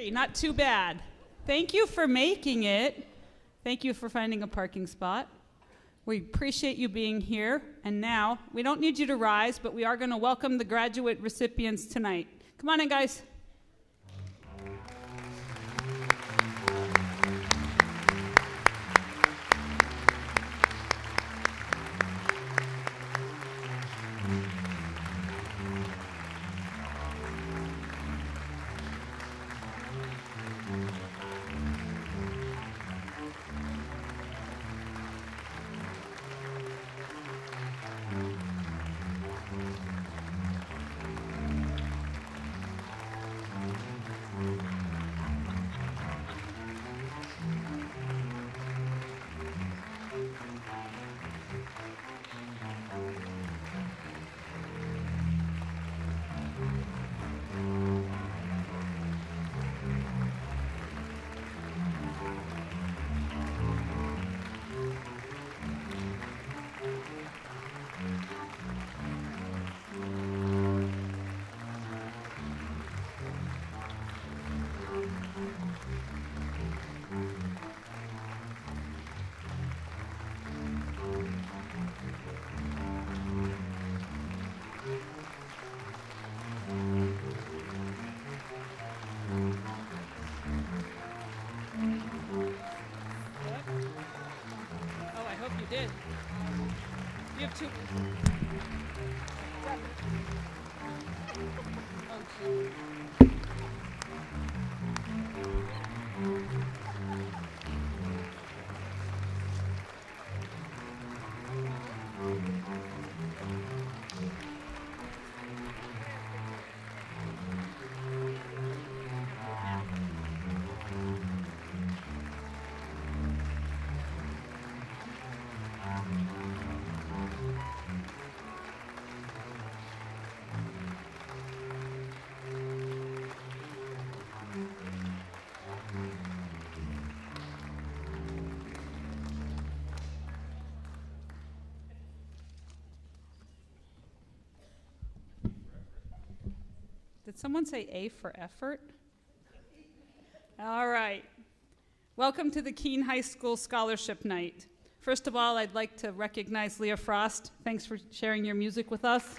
Not too bad. Thank you for making it. Thank you for finding a parking spot. We appreciate you being here. And now, we don't need you to rise, but we are going to welcome the graduate recipients tonight. Come on in, guys. Did. You have two. Did someone say A for effort? All right. Welcome to the Keene High School Scholarship Night. First of all, I'd like to recognize Leah Frost. Thanks for sharing your music with us.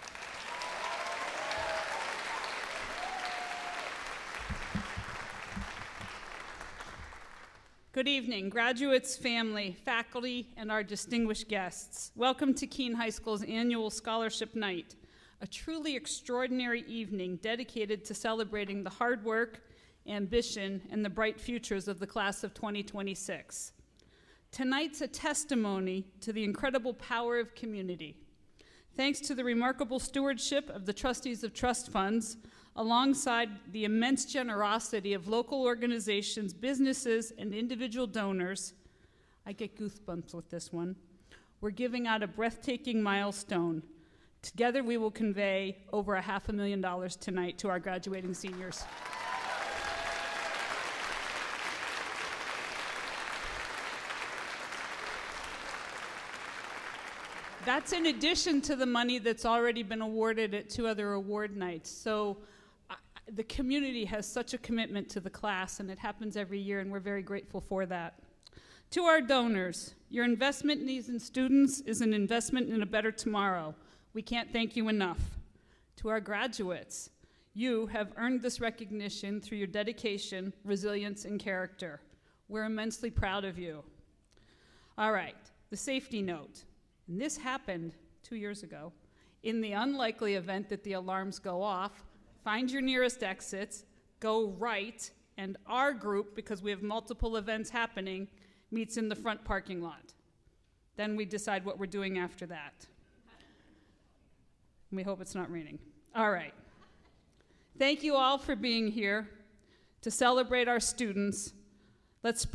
Good evening, graduates, family, faculty, and our distinguished guests. Welcome to Keene High School's annual Scholarship Night, a truly extraordinary evening dedicated to celebrating the hard work, ambition, and the bright futures of the class of 2026. Tonight's a testimony to the incredible power of community. Thanks to the remarkable stewardship of the trustees of trust funds, alongside the immense generosity of local organizations, businesses, and individual donors, I get goosebumps with this one, we're giving out a breathtaking milestone. Together we will convey over $500,000 tonight to our graduating seniors. That's in addition to the money that's already been awarded at 2 other award nights. So the community has such a commitment to the class, and it happens every year, and we're very grateful for that. To our donors, your investment in these students is an investment in a better tomorrow. We can't thank you enough. To our graduates, you have earned this recognition through your dedication, resilience, and character. We're immensely proud of you. All right, the safety note. And this happened 2 years ago. In the unlikely event that the alarms go off, find your nearest exits, go right, and our group, because we have multiple events happening, meets in the front parking lot. Then we decide what we're doing after that. We hope it's not raining. All right. Thank you all for being here to celebrate our students. Let's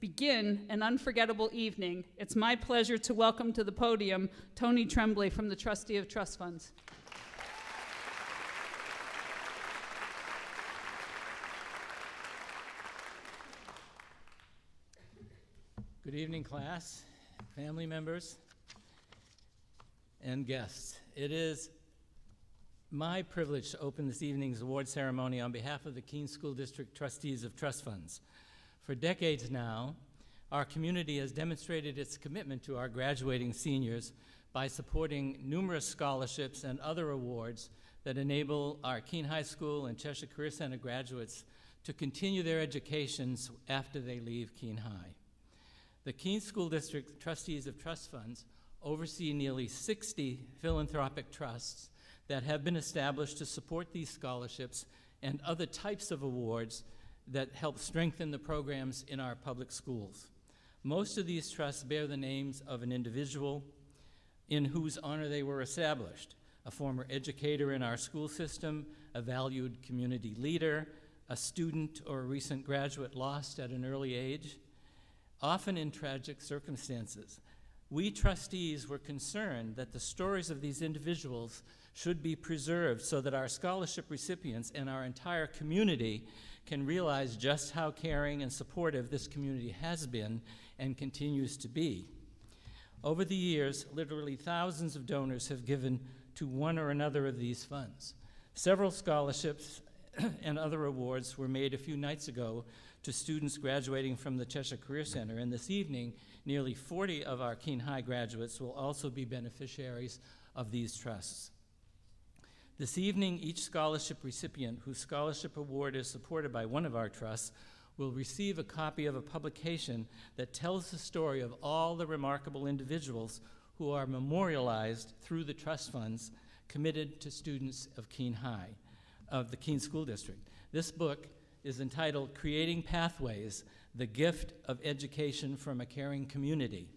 begin an unforgettable evening. It's my pleasure to welcome to the podium Tony Tremblay from the Trustee of Trust Funds. Good evening, class, family members, and guests. It is my privilege to open this evening's award ceremony on behalf of the Keene School District Trustees of Trust Funds. For decades now, our community has demonstrated its commitment to our graduating seniors by supporting numerous scholarships and other awards that enable our Keene High School and Cheshire Career Center graduates to continue their educations after they leave Keene High. The Keene School District Trustees of Trust Funds oversee nearly 60 philanthropic trusts that have been established to support these scholarships and other types of awards that help strengthen the programs in our public schools. Most of these trusts bear the names of an individual in whose honor they were established: a former educator in our school system, a valued community leader, a student or a recent graduate lost at an early age, often in tragic circumstances. We trustees were concerned that the stories of these individuals should be preserved so that our scholarship recipients and our entire community can realize just how caring and supportive this community has been and continues to be. Over the years, literally thousands of donors have given to one or another of these funds. Several scholarships and other awards were made a few nights ago to students graduating from the Cheshire Career Center, and this evening, nearly 40 of our Keene High graduates will also be beneficiaries of these trusts. This evening, each scholarship recipient whose scholarship award is supported by one of our trusts will receive a copy of a publication that tells the story of all the remarkable individuals who are memorialized through the trust funds committed to students of Keene High, of the Keene School District. This book is entitled Creating Pathways, The Gift of Education from a Caring Community.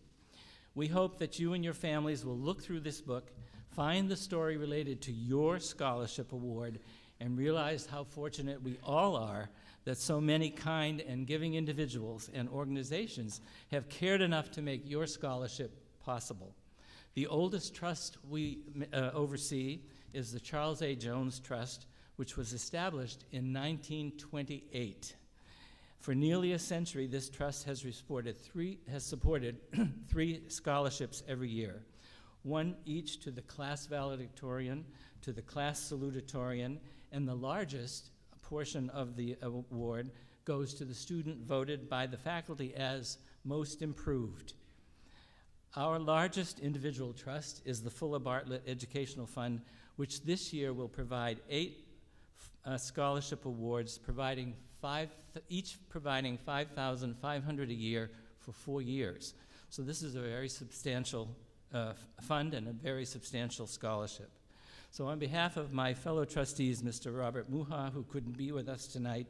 We hope that you and your families will look through this book, find the story related to your scholarship award, and realize how fortunate we all are that so many kind and giving individuals and organizations have cared enough to make your scholarship possible. The oldest trust we oversee is the Charles A. Jones Trust, which was established in 1928. For nearly a century, this trust has supported three scholarships every year, one each to the class valedictorian, to the class salutatorian, and the largest portion of the award goes to the student voted by the faculty as most improved. Our largest individual trust is the Fuller Bartlett Educational Fund, which this year will provide 8 scholarship awards, each providing $5,500 a year for 4 years. So this is a very substantial fund and a very substantial scholarship. So on behalf of my fellow trustees, Mr. Robert Muha, who couldn't be with us tonight,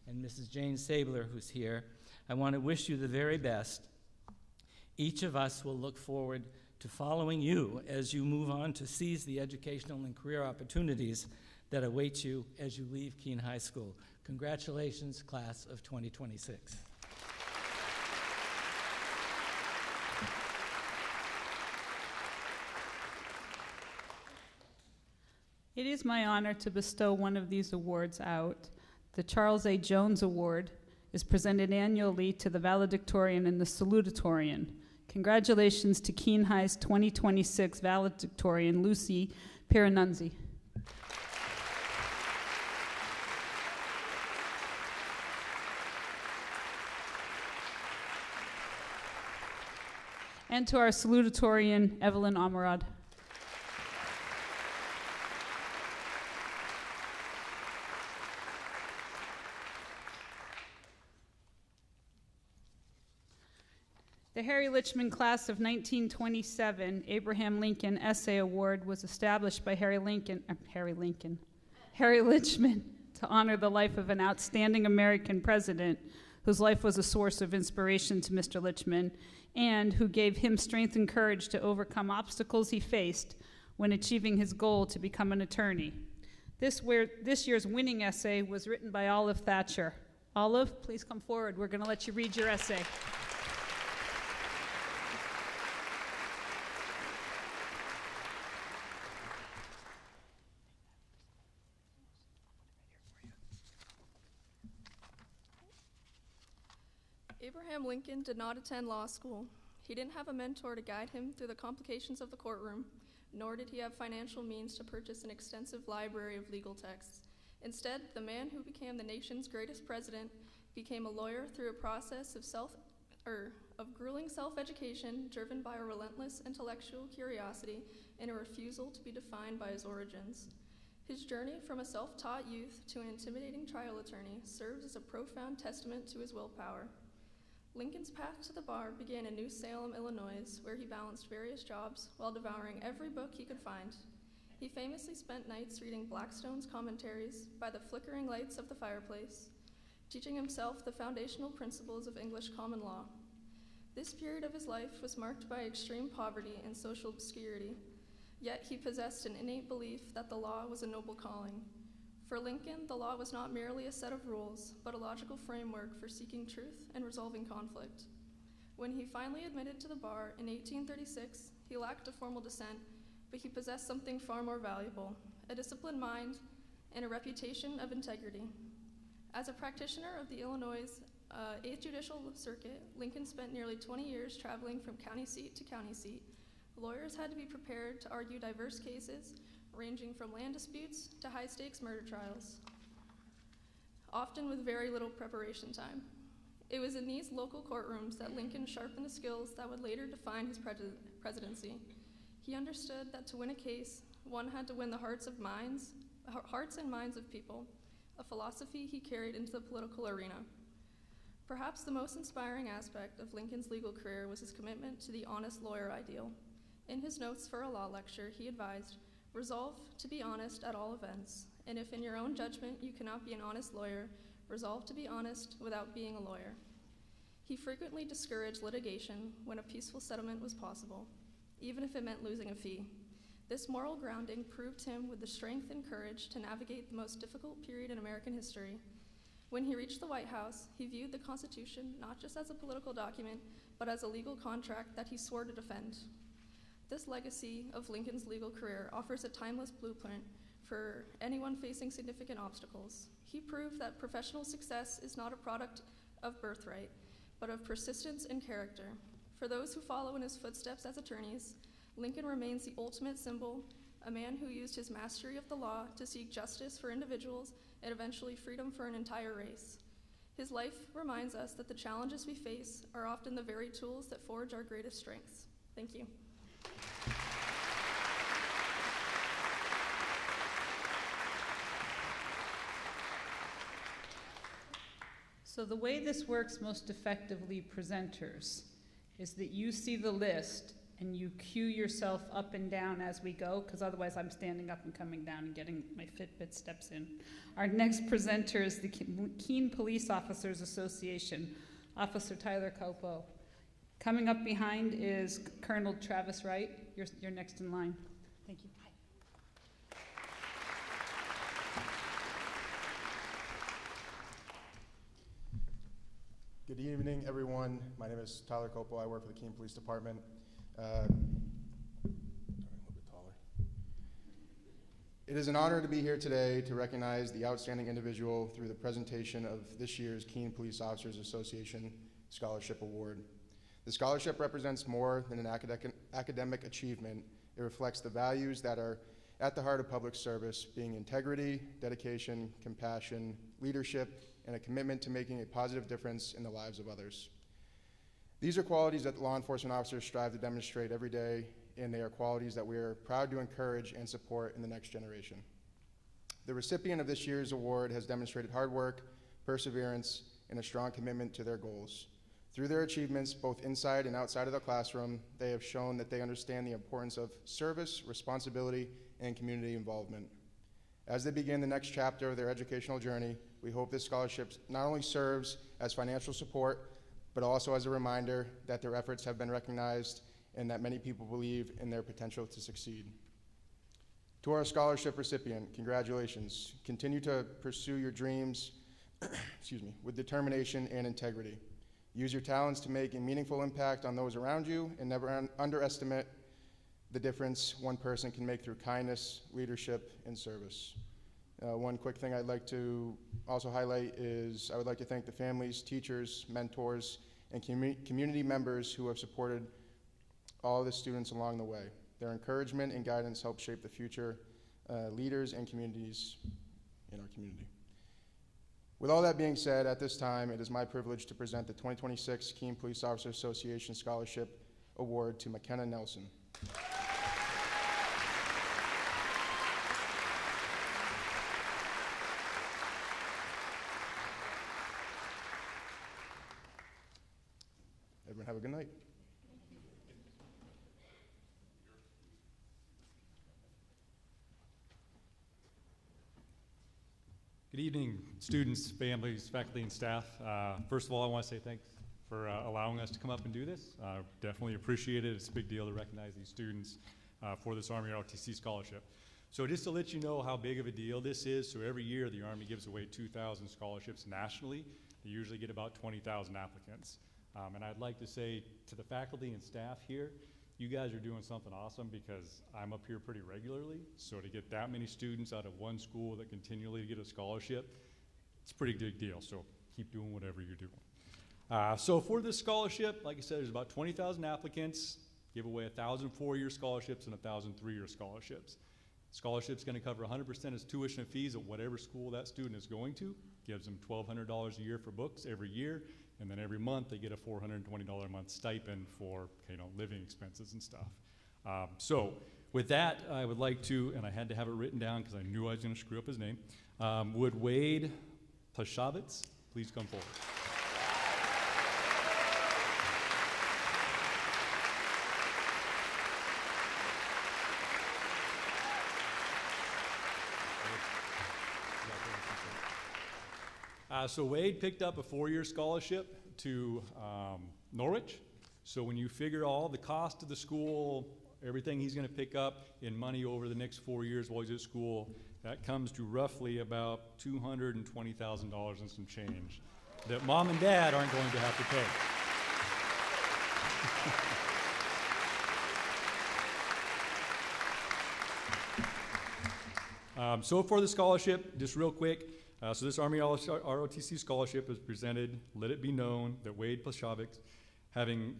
and Mrs. Jane Sabler, who's here, I want to wish you the very best. Each of us will look forward to following you as you move on to seize the educational and career opportunities that await you as you leave Keene High School. Congratulations, class of 2026. It is my honor to bestow one of these awards out. The Charles A. Jones Award is presented annually to the valedictorian and the salutatorian. Congratulations to Keene High's 2026 valedictorian, Lucy Piranunzi. And to our salutatorian, Evelyn Amarad. The Harry Lichman Class of 1927 Abraham Lincoln Essay Award was established by Harry Lichman to honor the life of an outstanding American president whose life was a source of inspiration to Mr. Lichman and who gave him strength and courage to overcome obstacles he faced when achieving his goal to become an attorney. This year's winning essay was written by Olive Thatcher. Olive, please come forward. We're going to let you read your essay. Abraham Lincoln did not attend law school. He didn't have a mentor to guide him through the complications of the courtroom, nor did he have financial means to purchase an extensive library of legal texts. Instead, the man who became the nation's greatest president became a lawyer through a process of grueling self-education driven by a relentless intellectual curiosity and a refusal to be defined by his origins. His journey from a self-taught youth to an intimidating trial attorney serves as a profound testament to his willpower. Lincoln's path to the bar began in New Salem, Illinois, where he balanced various jobs while devouring every book he could find. He famously spent nights reading Blackstone's commentaries by the flickering lights of the fireplace, teaching himself the foundational principles of English common law. This period of his life was marked by extreme poverty and social obscurity, yet he possessed an innate belief that the law was a noble calling. For Lincoln, the law was not merely a set of rules, but a logical framework for seeking truth and resolving conflict. When he finally admitted to the bar in 1836, he lacked a formal descent, but he possessed something far more valuable, a disciplined mind and a reputation of integrity. As a practitioner of the Illinois 8th Judicial Circuit, Lincoln spent nearly 20 years traveling from county seat to county seat. Lawyers had to be prepared to argue diverse cases, ranging from land disputes to high-stakes murder trials, often with very little preparation time. It was in these local courtrooms that Lincoln sharpened the skills that would later define his presidency. He understood that to win a case, one had to win the hearts and minds of people, a philosophy he carried into the political arena. Perhaps the most inspiring aspect of Lincoln's legal career was his commitment to the honest lawyer ideal. In his notes for a law lecture, he advised, "Resolve to be honest at all events, and if in your own judgment you cannot be an honest lawyer, resolve to be honest without being a lawyer." He frequently discouraged litigation when a peaceful settlement was possible, even if it meant losing a fee. This moral grounding proved him with the strength and courage to navigate the most difficult period in American history. When he reached the White House, he viewed the Constitution not just as a political document, but as a legal contract that he swore to defend. This legacy of Lincoln's legal career offers a timeless blueprint for anyone facing significant obstacles. He proved that professional success is not a product of birthright, but of persistence and character. For those who follow in his footsteps as attorneys, Lincoln remains the ultimate symbol, a man who used his mastery of the law to seek justice for individuals and eventually freedom for an entire race. His life reminds us that the challenges we face are often the very tools that forge our greatest strengths. Thank you. So the way this works most effectively, presenters, is that you see the list and you cue yourself up and down as we go, because otherwise I'm standing up and coming down and getting my Fitbit steps in. Our next presenter is the Keene Police Officers Association, Officer Tyler Copo. Coming up behind is Colonel Travis Wright. You're next in line. Thank you. Good evening, everyone. My name is Tyler Copo. I work for the Keene Police Department. It is an honor to be here today to recognize the outstanding individual through the presentation of this year's Keene Police Officers Association Scholarship Award. The scholarship represents more than an academic achievement. It reflects the values that are at the heart of public service, being integrity, dedication, compassion, leadership, and a commitment to making a positive difference in the lives of others. These are qualities that law enforcement officers strive to demonstrate every day, and they are qualities that we are proud to encourage and support in the next generation. The recipient of this year's award has demonstrated hard work, perseverance, and a strong commitment to their goals. Through their achievements, both inside and outside of the classroom, they have shown that they understand the importance of service, responsibility, and community involvement. As they begin the next chapter of their educational journey, we hope this scholarship not only serves as financial support, but also as a reminder that their efforts have been recognized and that many people believe in their potential to succeed. To our scholarship recipient, congratulations. Continue to pursue your dreams with determination and integrity. Use your talents to make a meaningful impact on those around you, and never underestimate the difference one person can make through kindness, leadership, and service. One quick thing I'd like to also highlight is I would like to thank the families, teachers, mentors, and community members who have supported all of the students along the way. Their encouragement and guidance help shape the future leaders and communities in our community. With all that being said, at this time, it is my privilege to present the 2026 Keene Police Officer Association Scholarship Award to McKenna Nelson. Everyone have a good night. Good evening, students, families, faculty, and staff. First of all, I want to say thanks for allowing us to come up and do this. Definitely appreciate it. It's a big deal to recognize these students for this Army ROTC scholarship. So just to let you know how big of a deal this is, so every year the Army gives away 2,000 scholarships nationally. They usually get about 20,000 applicants. And I'd like to say to the faculty and staff here, you guys are doing something awesome because I'm up here pretty regularly. So to get that many students out of one school that continually get a scholarship, it's a pretty big deal. So keep doing whatever you're doing. So for this scholarship, like I said, there's about 20,000 applicants, give away 1,000 four-year scholarships and 1,000 three-year scholarships. Scholarship's going to cover 100% of tuition and fees at whatever school that student is going to. Gives them $1,200 a year for books every year. And then every month they get a $420 a month stipend for living expenses and stuff. So with that, I would like to, and I had to have it written down because I knew I was going to screw up his name. Would Wade Plashavitz please come forward? So Wade picked up a four-year scholarship to Norwich. So when you figure all the cost of the school, everything he's going to pick up in money over the next 4 years while he's at school, that comes to roughly about $220,000 and some change that mom and dad aren't going to have to pay. So for the scholarship, just real quick, so this Army ROTC scholarship is presented, let it be known that Wade Plashavitz, having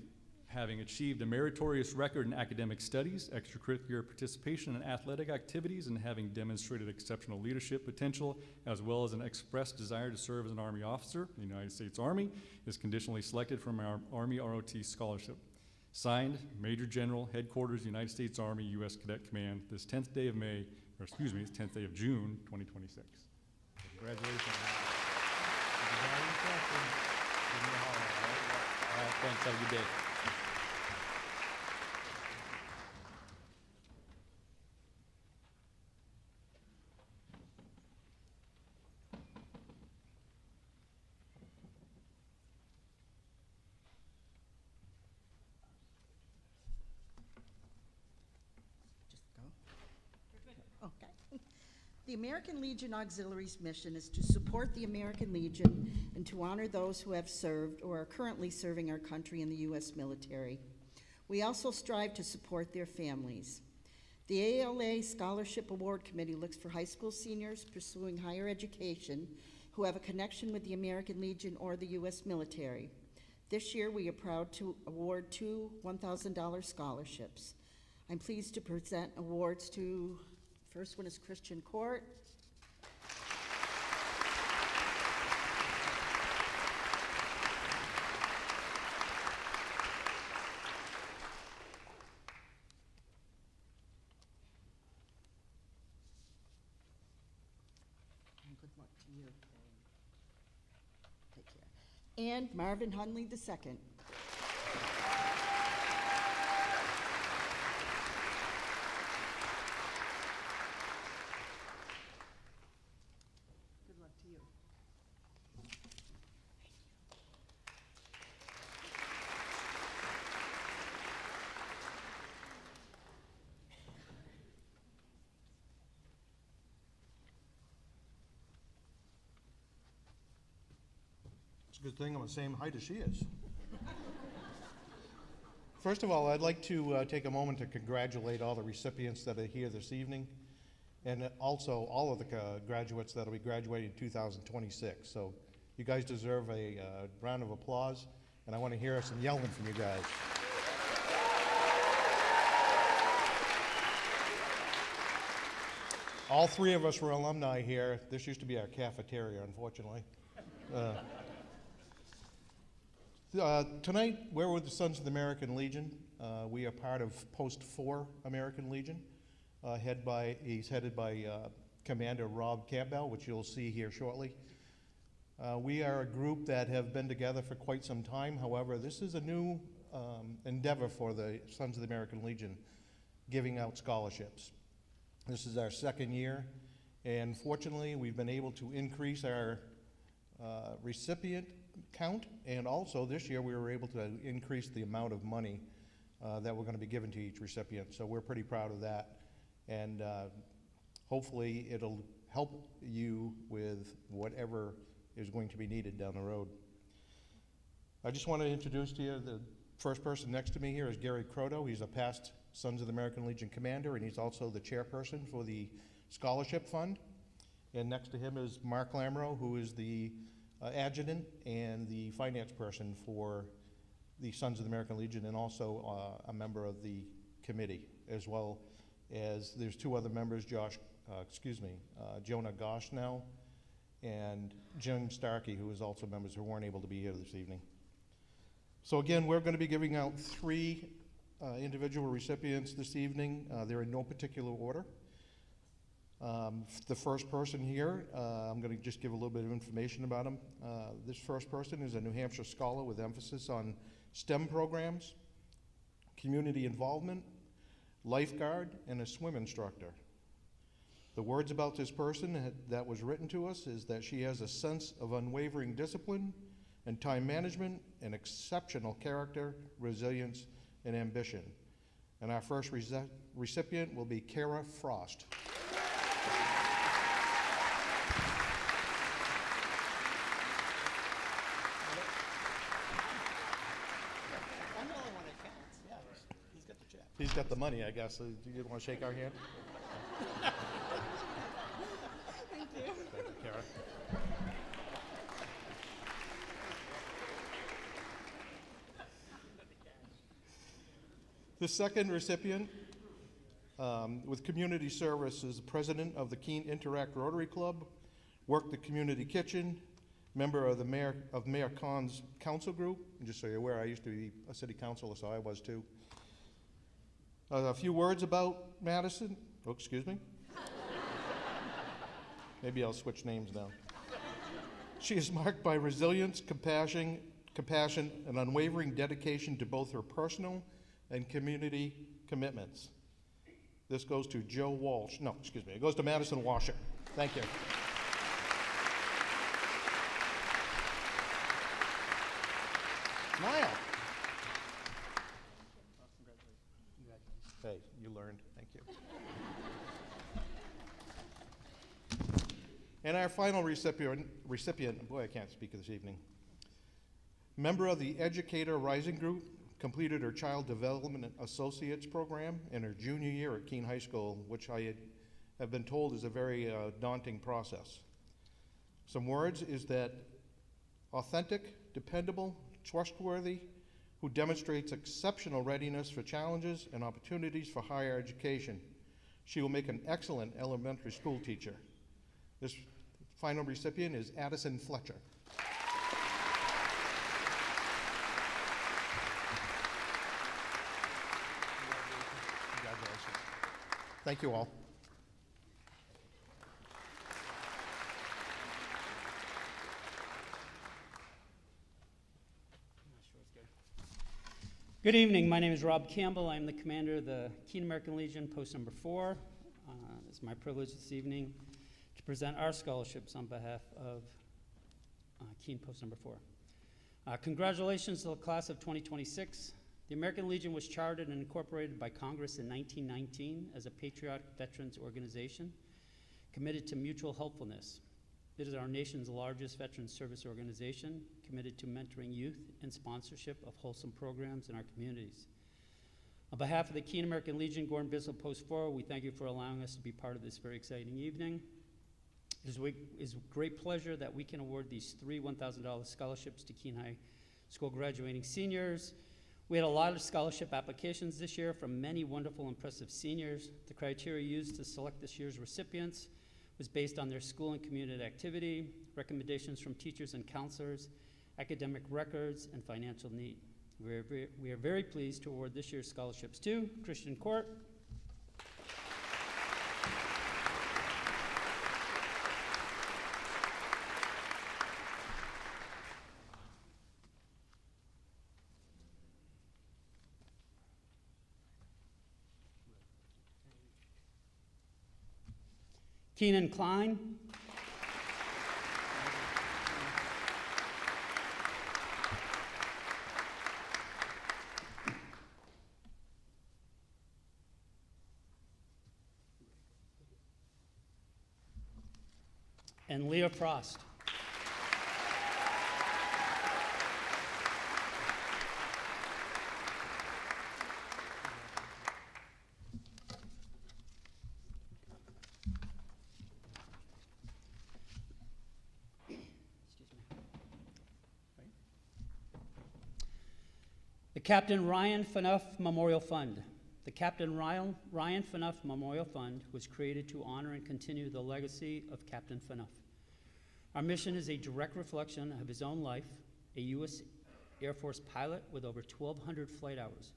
achieved a meritorious record in academic studies, extracurricular participation in athletic activities, and having demonstrated exceptional leadership potential, as well as an expressed desire to serve as an Army officer in the United States Army, is conditionally selected from our Army ROT scholarship. Signed, Major General, Headquarters, United States Army, U.S. Cadet Command, this 10th day of June, 2026. Congratulations. If you got any questions, give me a holler, all right, thanks. Have a good day. Okay. The American Legion Auxiliaries' mission is to support the American Legion and to honor those who have served or are currently serving our country in the U.S. military. We also strive to support their families. The ALA Scholarship Award Committee looks for high school seniors pursuing higher education who have a connection with the American Legion or the U.S. military. This year, we are proud to award 2 $1,000 scholarships. I'm pleased to present awards to, first one is Christian Court. And good luck to you. Take care. And Marvin Hunley II. Good luck to you. It's a good thing I'm the same height as she is. First of all, I'd like to take a moment to congratulate all the recipients that are here this evening, and also all of the graduates that will be graduating in 2026. So you guys deserve a round of applause, and I want to hear some yelling from you guys. All three of us were alumni here. This used to be our cafeteria, unfortunately. Tonight, we're with the Sons of the American Legion. We are part of Post 4 American Legion, he's headed by Commander Rob Campbell, which you'll see here shortly. We are a group that have been together for quite some time. However, this is a new endeavor for the Sons of the American Legion, giving out scholarships. This is our second year, and fortunately, we've been able to increase our recipient count, and also this year we were able to increase the amount of money that we're going to be given to each recipient. So we're pretty proud of that, and hopefully it'll help you with whatever is going to be needed down the road. I just want to introduce to you the first person next to me here is Gary Croto. He's a past Sons of the American Legion commander, and he's also the chairperson for the scholarship fund. And next to him is Mark Lamro, who is the adjutant and the finance person for the Sons of the American Legion, and also a member of the committee, as well as there's two other members, Jonah Goshnell and Jim Starkey, who is also members who weren't able to be here this evening. So again, we're going to be giving out three individual recipients this evening. They're in no particular order. The first person here, I'm going to just give a little bit of information about him. This first person is a New Hampshire scholar with emphasis on STEM programs, community involvement, lifeguard, and a swim instructor. The words about this person that was written to us is that she has a sense of unwavering discipline and time management and exceptional character, resilience, and ambition. And our first recipient will be Kara Frost. He's got the money, I guess. So do you want to shake our hand? Thank you. Thank you, Kara. The second recipient with community service is the president of the Keene Interact Rotary Club, worked the community kitchen, member of the Mayor Khan's council group. And just so you're aware, I used to be a city councilor, so I was too. A few words about Madison. Oh, excuse me. Maybe I'll switch names now. She is marked by resilience, compassion, and unwavering dedication to both her personal and community commitments. This goes to Joe Walsh. No, excuse me. It goes to Madison Washer. Thank you. Smile. Hey, you learned. Thank you. And our final recipient, boy, I can't speak this evening. Member of the Educator Rising Group, completed her Child Development Associates program in her junior year at Keene High School, which I have been told is a very daunting process. Some words is that authentic, dependable, trustworthy, who demonstrates exceptional readiness for challenges and opportunities for higher education. She will make an excellent elementary school teacher. This final recipient is Addison Fletcher. Congratulations. Thank you all. Good evening. My name is Rob Campbell. I'm the commander of the Keene American Legion, post number 4. It's my privilege this evening to present our scholarships on behalf of Keene, post number 4. Congratulations to the class of 2026. The American Legion was chartered and incorporated by Congress in 1919 as a patriotic veterans organization committed to mutual helpfulness. It is our nation's largest veterans service organization, committed to mentoring youth and sponsorship of wholesome programs in our communities. On behalf of the Keene American Legion, Gordon Bissell Post 4, we thank you for allowing us to be part of this very exciting evening. It is with great pleasure that we can award these 3 $1,000 scholarships to Keene High School graduating seniors. We had a lot of scholarship applications this year from many wonderful, impressive seniors. The criteria used to select this year's recipients was based on their school and community activity, recommendations from teachers and counselors, academic records, and financial need. We are very pleased to award this year's scholarships to Christian Court, Keene Klein, and Leah Frost. The Captain Ryan Phaneuf Memorial Fund. The Captain Ryan Phaneuf Memorial Fund was created to honor and continue the legacy of Captain Phaneuf. Our mission is a direct reflection of his own life, a U.S. Air Force pilot with over 1,200 flight hours.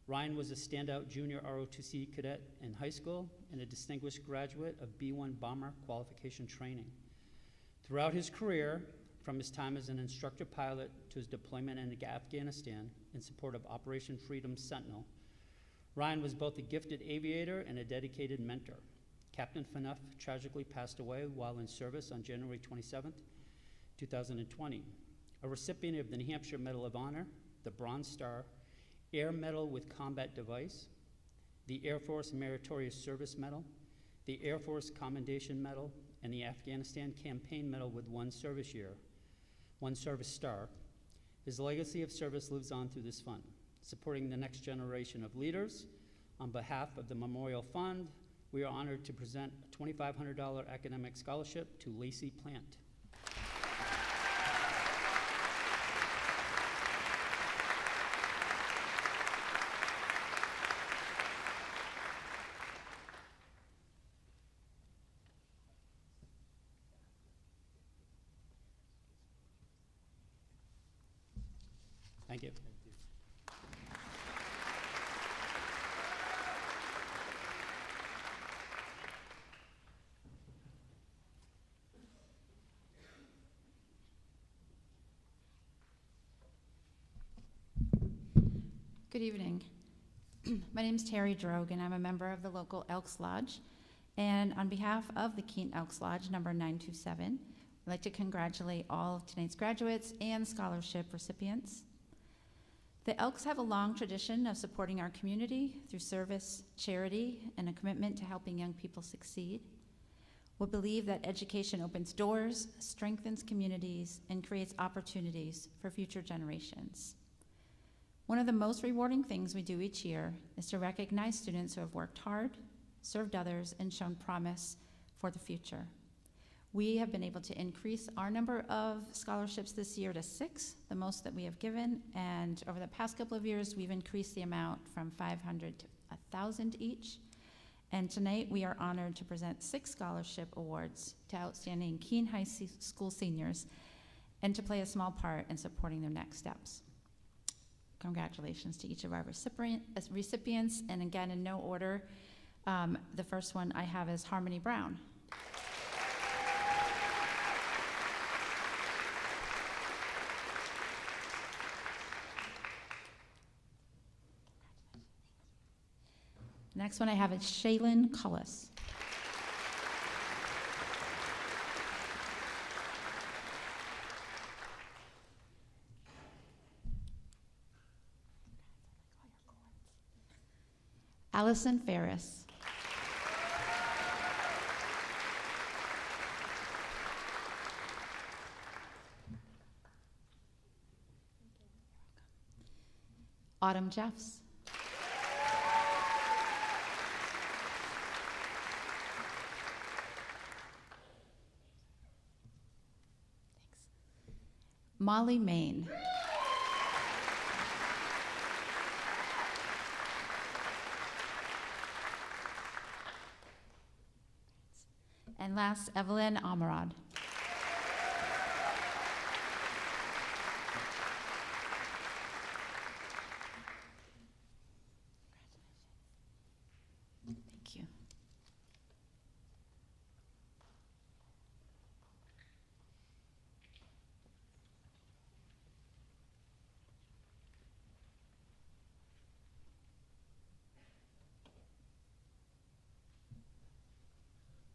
Ryan was a standout junior ROTC cadet in high school and a distinguished graduate of B-1 bomber qualification training. Throughout his career, from his time as an instructor pilot to his deployment in Afghanistan in support of Operation Freedom Sentinel, Ryan was both a gifted aviator and a dedicated mentor. Captain Phaneuf tragically passed away while in service on January 27, 2020. A recipient of the New Hampshire Medal of Honor, the Bronze Star, Air Medal with Combat Device, the Air Force Meritorious Service Medal, the Air Force Commendation Medal, and the Afghanistan Campaign Medal with one service star. His legacy of service lives on through this fund, supporting the next generation of leaders. On behalf of the Memorial Fund, we are honored to present a $2,500 academic scholarship to Lacey Plant. Thank you. Good evening. My name is Terry Drogue, and I'm a member of the local Elks Lodge. And on behalf of the Keene Elks Lodge, number 927, I'd like to congratulate all of tonight's graduates and scholarship recipients. The Elks have a long tradition of supporting our community through service, charity, and a commitment to helping young people succeed. We believe that education opens doors, strengthens communities, and creates opportunities for future generations. One of the most rewarding things we do each year is to recognize students who have worked hard, served others, and shown promise for the future. We have been able to increase our number of scholarships this year to 6, the most that we have given, and over the past couple of years, we've increased the amount from 500 to 1,000 each. And tonight, we are honored to present 6 scholarship awards to outstanding Keene High School seniors and to play a small part in supporting their next steps. Congratulations to each of our recipients, and again, in no order, the first one I have is Harmony Brown. Next one I have is Shaylin Cullis. Allison Ferris. Autumn Jeffs. Molly Main. And last, Evelyn Amarad. Thank you.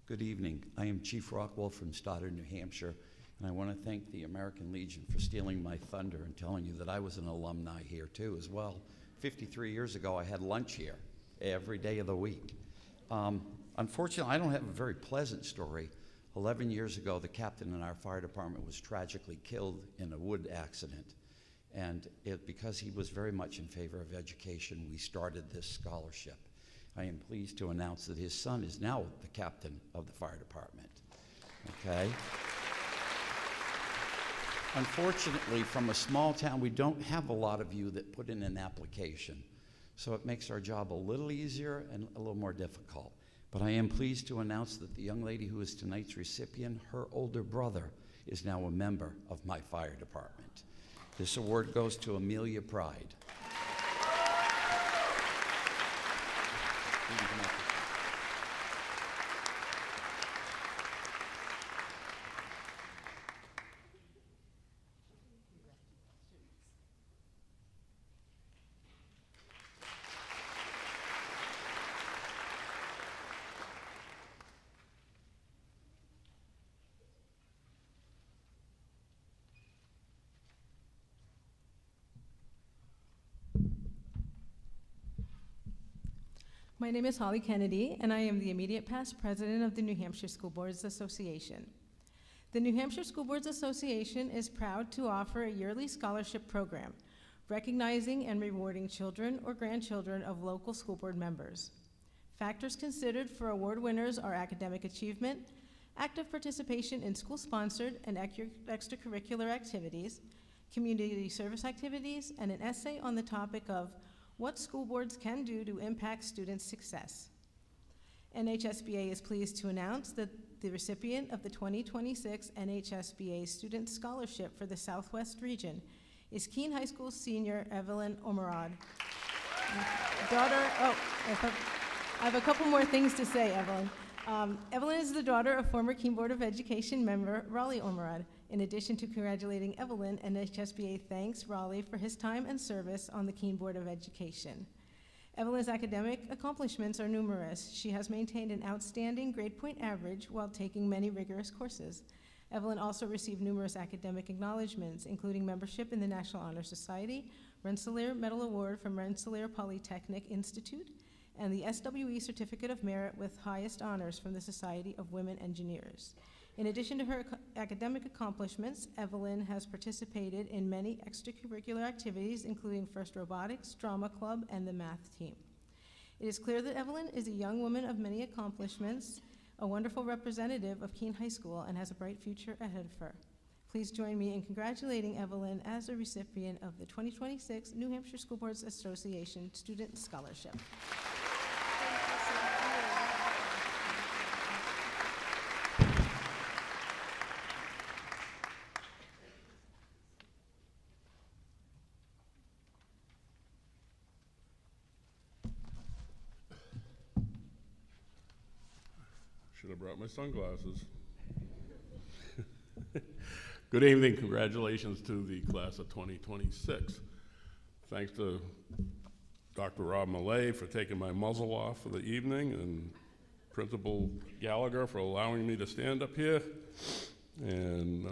Good evening. I am Chief Rockwell from Stoddard, New Hampshire, and I want to thank the American Legion for stealing my thunder and telling you that I was an alumni here too as well. 53 years ago, I had lunch here every day of the week. Unfortunately, I don't have a very pleasant story. 11 years ago, the captain in our fire department was tragically killed in a wood accident. And because he was very much in favor of education, we started this scholarship. I am pleased to announce that his son is now the captain of the fire department. Okay? Unfortunately, from a small town, we don't have a lot of you that put in an application. So it makes our job a little easier and a little more difficult. But I am pleased to announce that the young lady who is tonight's recipient, her older brother, is now a member of my fire department. This award goes to Amelia Pride. My name is Holly Kennedy, and I am the immediate past president of the New Hampshire School Boards Association. The New Hampshire School Boards Association is proud to offer a yearly scholarship program, recognizing and rewarding children or grandchildren of local school board members. Factors considered for award winners are academic achievement, active participation in school-sponsored and extracurricular activities, community service activities, and an essay on the topic of what school boards can do to impact students' success. NHSBA is pleased to announce that the recipient of the 2026 NHSBA Student Scholarship for the Southwest region is Keene High School senior Evelyn Omerod. I have a couple more things to say, Evelyn. Evelyn is the daughter of former Keene Board of Education member Raleigh Omerod. In addition to congratulating Evelyn, NHSBA thanks Raleigh for his time and service on the Keene Board of Education. Evelyn's academic accomplishments are numerous. She has maintained an outstanding grade point average while taking many rigorous courses. Evelyn also received numerous academic acknowledgments, including membership in the National Honor Society, Rensselaer Medal Award from Rensselaer Polytechnic Institute, and the SWE Certificate of Merit with highest honors from the Society of Women Engineers. In addition to her academic accomplishments, Evelyn has participated in many extracurricular activities, including First Robotics, Drama Club, and the math team. It is clear that Evelyn is a young woman of many accomplishments, a wonderful representative of Keene High School, and has a bright future ahead of her. Please join me in congratulating Evelyn as a recipient of the 2026 New Hampshire School Boards Association Student Scholarship. Should have brought my sunglasses. Good evening. Congratulations to the class of 2026. Thanks to Dr. Rob Millay for taking my muzzle off for the evening, and Principal Gallagher for allowing me to stand up here, and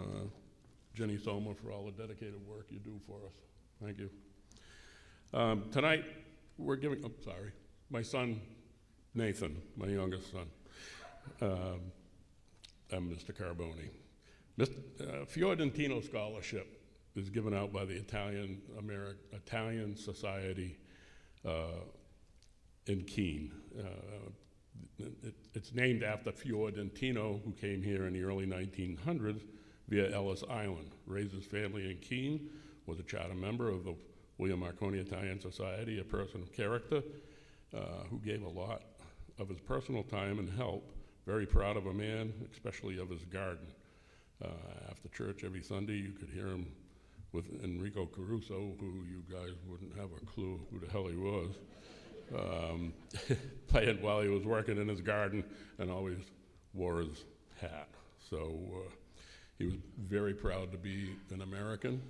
Jenny Soma for all the dedicated work you do for us. Thank you. Tonight, we're giving, my son, Nathan, my youngest son, and Mr. Carboni. Fiordentino Scholarship is given out by the Italian Society in Keene. It's named after Fiordentino, who came here in the early 1900s via Ellis Island, raised his family in Keene, was a charter member of the William Marconi Italian Society, a person of character who gave a lot of his personal time and help very proud of a man, especially of his garden. After church every Sunday, you could hear him with Enrico Caruso, who you guys wouldn't have a clue who the hell he was, playing while he was working in his garden, and always wore his hat. So he was very proud to be an American,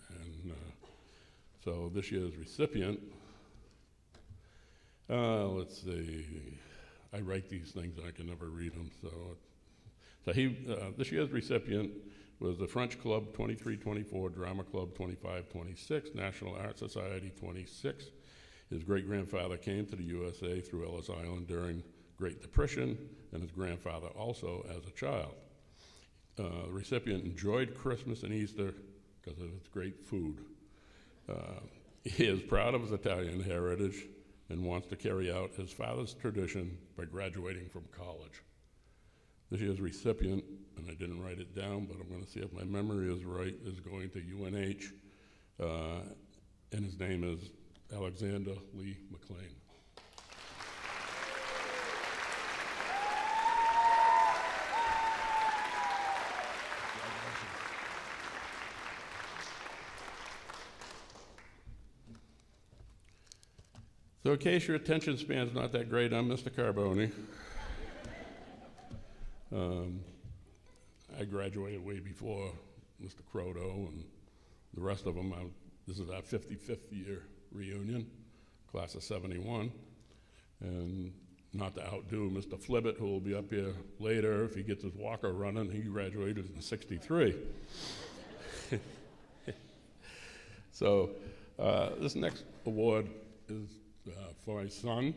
and so this year's recipient, let's see, I write these things and I can never read them, so this year's recipient was the French Club 23-24, Drama Club 25-26, National Art Society 26. His great-grandfather came to the USA through Ellis Island during Great Depression, and his grandfather also as a child. The recipient enjoyed Christmas and Easter because of its great food. He is proud of his Italian heritage and wants to carry out his father's tradition by graduating from college. This year's recipient, and I didn't write it down, but I'm going to see if my memory is right, is going to UNH, and his name is Alexander Lee McLean. So in case your attention span's not that great, I'm Mr. Carboni. I graduated way before Mr. Croto and the rest of them. This is our 55th year reunion, class of 71. And not to outdo Mr. Flibbit, who will be up here later if he gets his walker running, he graduated in 63. So this next award is for my son,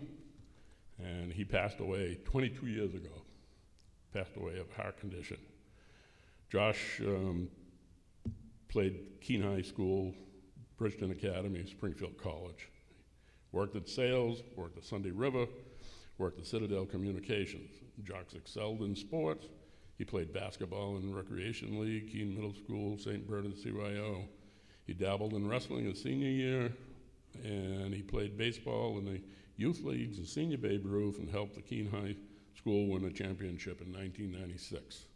and he passed away 22 years ago. Passed away of heart condition. Josh played Keene High School, Bridgeton Academy, Springfield College. Worked at sales, worked at Sunday River, worked at Citadel Communications. Josh excelled in sports. He played basketball in the Recreation League, Keene Middle School, St. Bernard CYO. He dabbled in wrestling his senior year, and he played baseball in the youth leagues and senior Babe Ruth, and helped the Keene High School win a championship in 1996.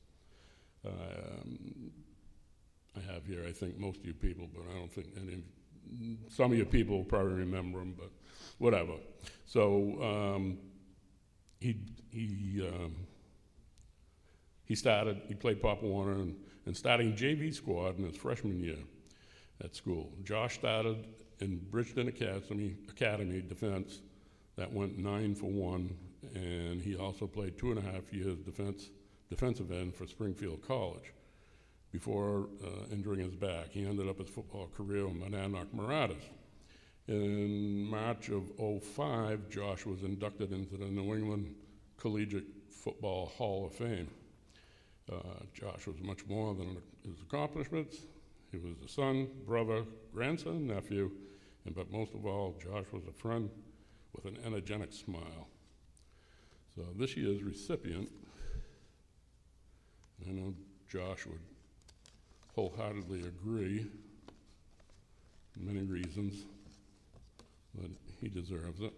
I have here, I think, most of you people, but I don't think some of you people will probably remember him, but whatever. So he played Pop Warner and starting JV squad in his freshman year at school. Josh started in Bridgeton Academy defense that went 9-for-1, and he also played 2.5 years defensive end for Springfield College before injuring his back. He ended up his football career with Monadnock Marauders. In March of '05, Josh was inducted into the New England Collegiate Football Hall of Fame. Josh was much more than his accomplishments. He was a son, brother, grandson, nephew, but most of all, Josh was a friend with an energetic smile. So this year's recipient, I know Josh would wholeheartedly agree, many reasons, but he deserves it.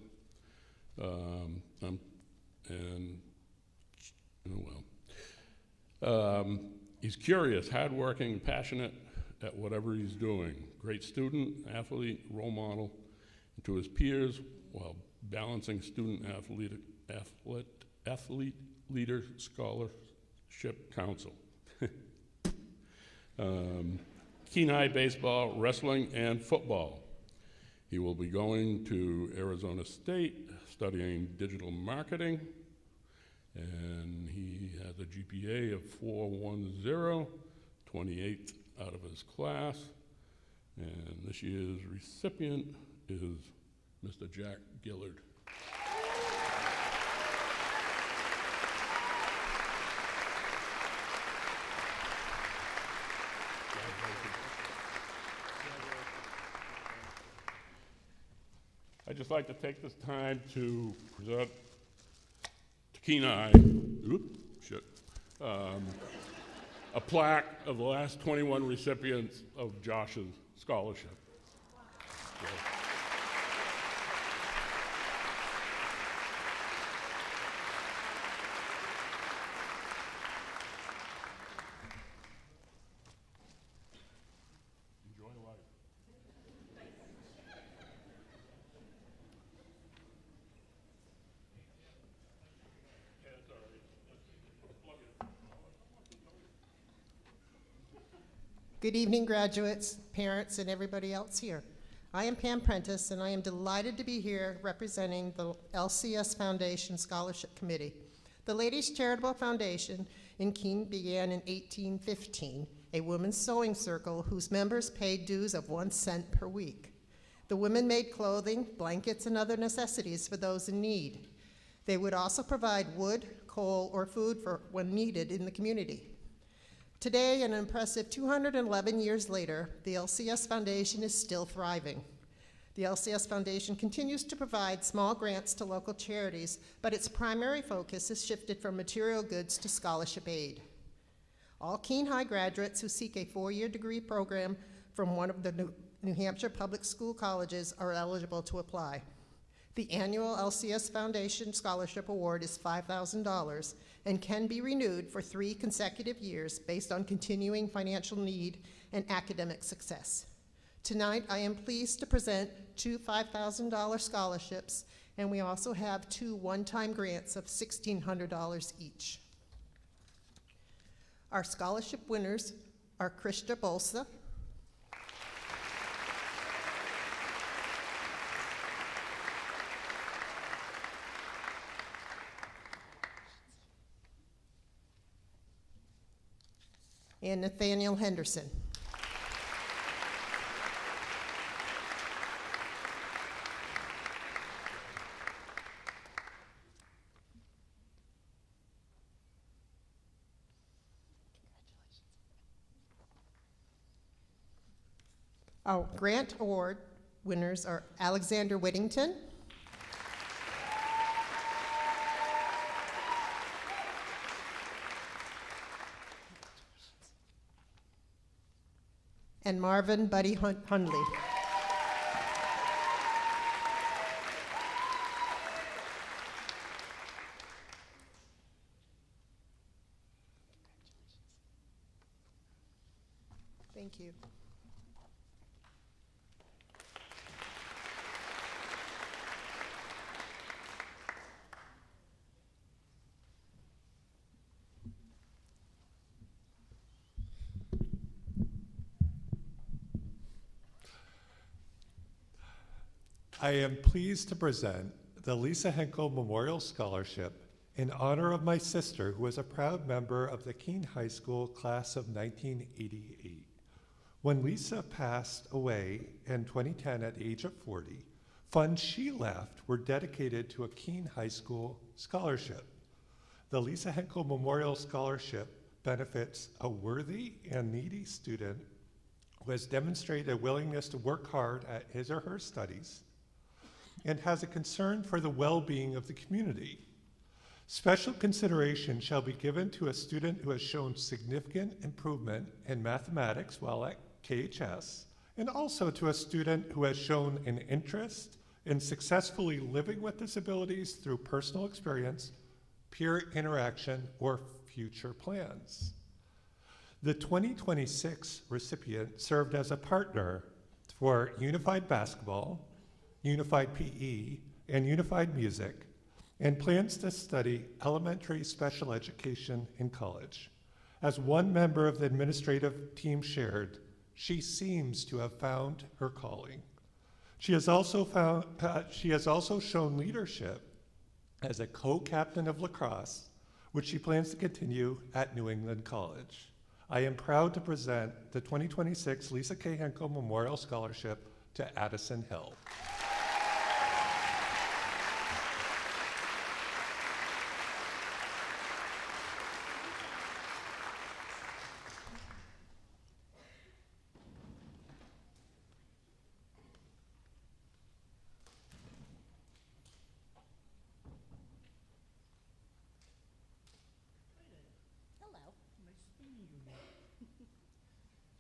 He's curious, hardworking, passionate at whatever he's doing. Great student, athlete, role model to his peers while balancing student-athlete leader scholarship council. Keene High baseball, wrestling, and football. He will be going to Arizona State, studying digital marketing, and he has a GPA of 4.10, 28th out of his class, and this year's recipient is Mr. Jack Gillard. I'd just like to take this time to present to Keene High, a plaque of the last 21 recipients of Josh's scholarship. So. Good evening, graduates, parents, and everybody else here. I am Pam Prentice, and I am delighted to be here representing the LCS Foundation Scholarship Committee. The Ladies Charitable Foundation in Keene began in 1815, a women's sewing circle whose members paid dues of 1 cent per week. The women made clothing, blankets, and other necessities for those in need. They would also provide wood, coal, or food for when needed in the community. Today, an impressive 211 years later, the LCS Foundation is still thriving. The LCS Foundation continues to provide small grants to local charities, but its primary focus has shifted from material goods to scholarship aid. All Keene High graduates who seek a 4-year degree program from one of the New Hampshire public school colleges are eligible to apply. The annual LCS Foundation Scholarship Award is $5,000 and can be renewed for 3 consecutive years based on continuing financial need and academic success. Tonight, I am pleased to present 2 $5,000 scholarships, and we also have 2 one-time grants of $1,600 each. Our scholarship winners are Krista Bolsa, and Nathaniel Henderson. Our grant award winners are Alexander Whittington, and Marvin Buddy Hundley. Thank you. I am pleased to present the Lisa Henkel Memorial Scholarship in honor of my sister, who was a proud member of the Keene High School class of 1988. When Lisa passed away in 2010 at the age of 40, funds she left were dedicated to a Keene High School scholarship. The Lisa Henkel Memorial Scholarship benefits a worthy and needy student who has demonstrated a willingness to work hard at his or her studies and has a concern for the well-being of the community. Special consideration shall be given to a student who has shown significant improvement in mathematics while at KHS, and also to a student who has shown an interest in successfully living with disabilities through personal experience, peer interaction, or future plans. The 2026 recipient served as a partner for Unified Basketball, Unified PE, and Unified Music, and plans to study elementary special education in college. As one member of the administrative team shared, she seems to have found her calling. She has also shown leadership as a co-captain of lacrosse, which she plans to continue at New England College. I am proud to present the 2026 Lisa K. Henkel Memorial Scholarship to Addison Hill.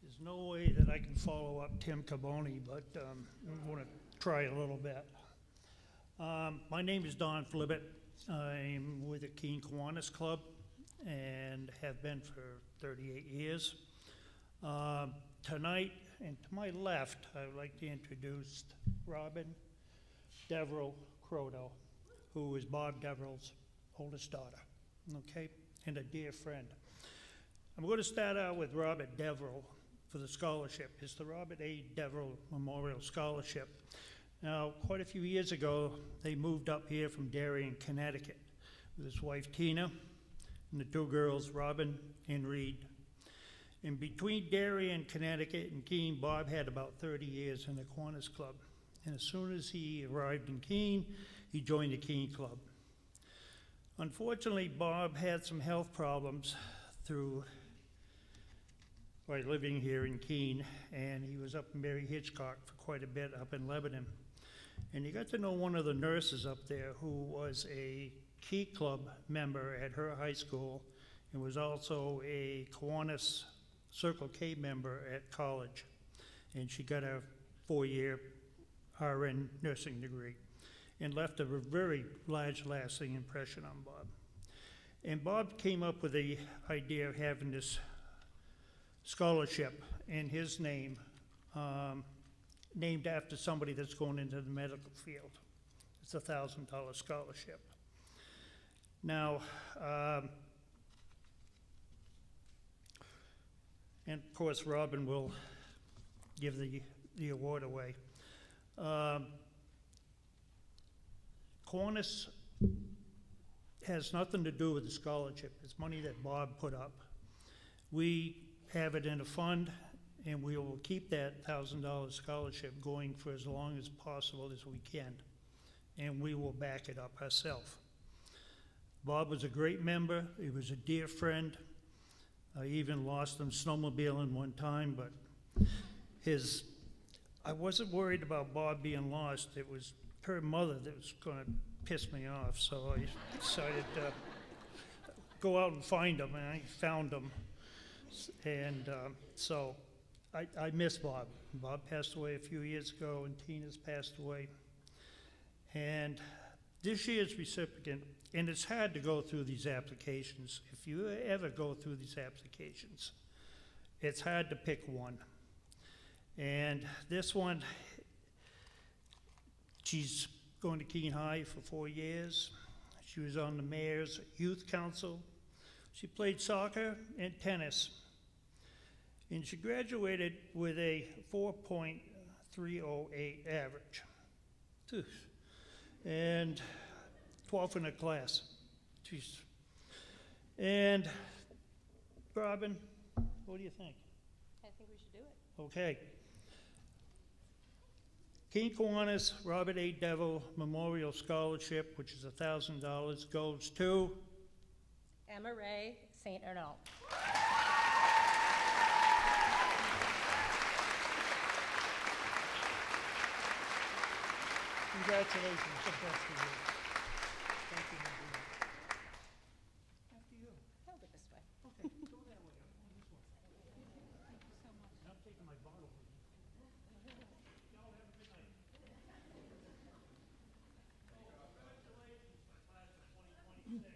There's no way that I can follow up Tim Caboni, but I'm going to try a little bit. My name is Don Flibbit. I'm with the Keene Kiwanis Club and have been for 38 years. Tonight, and to my left, I would like to introduce Robin Deverell Croto, who is Bob Deverell's oldest daughter, okay, and a dear friend. I'm going to start out with Robert Deverell. for the scholarship. It's the Robert A. Deverill Memorial Scholarship. Now, quite a few years ago, they moved up here from Darien, Connecticut, with his wife Tina and the two girls, Robin and Reed. In between Darien, Connecticut and Keene, Bob had about 30 years in the Kiwanis Club. And as soon as he arrived in Keene, he joined the Keene Club. Unfortunately, Bob had some health problems by living here in Keene, and he was up in Mary Hitchcock for quite a bit up in Lebanon. And he got to know one of the nurses up there who was a Key Club member at her high school and was also a Kiwanis Circle K member at college. And she got a 4-year RN nursing degree and left a very large lasting impression on Bob. And Bob came up with the idea of having this scholarship in his name, named after somebody that's going into the medical field. It's a $1,000 scholarship. Now, and of course, Robin will give the award away. Kiwanis has nothing to do with the scholarship. It's money that Bob put up. We have it in a fund, and we will keep that $1,000 scholarship going for as long as possible as we can, and we will back it up ourselves. Bob was a great member. He was a dear friend. I even lost him snowmobiling one time, but I wasn't worried about Bob being lost. It was her mother that was going to piss me off, so I decided to go out and find him, and I found him. And so I miss Bob. Bob passed away a few years ago, and Tina's passed away. And this year's recipient, and it's hard to go through these applications. If you ever go through these applications, it's hard to pick one. And this one, she's going to Keene High for 4 years. She was on the mayor's youth council. She played soccer and tennis. And she graduated with a 4.308 average. And 12th in her class. Jeez. And Robin, what do you think? I think we should do it. Okay. Keene Kiwanis Robert A. Deverill Memorial Scholarship, which is $1,000, goes to Emma Ray St. Arnaud. Congratulations. The best of you. Thank you, Nadine. After you. Hold it this way. Okay, go that way. I'm going this way. Thank you so much. I'm taking my bottle with me. Y'all have a good night. Congratulations, my class of 2026.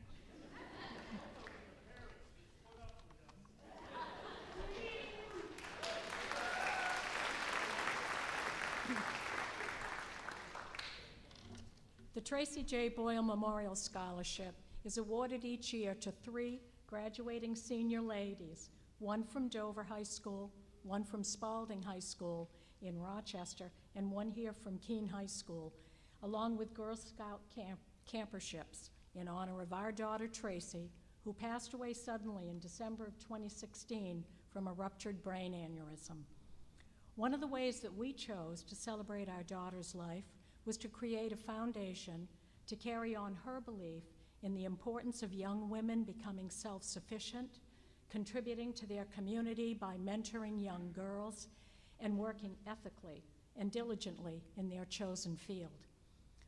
The Tracy J. Boyle Memorial Scholarship is awarded each year to 3 graduating senior ladies, one from Dover High School, one from Spalding High School in Rochester, and one here from Keene High School, along with Girl Scout camperships in honor of our daughter Tracy, who passed away suddenly in December of 2016 from a ruptured brain aneurysm. One of the ways that we chose to celebrate our daughter's life was to create a foundation to carry on her belief in the importance of young women becoming self-sufficient, contributing to their community by mentoring young girls, and working ethically and diligently in their chosen field.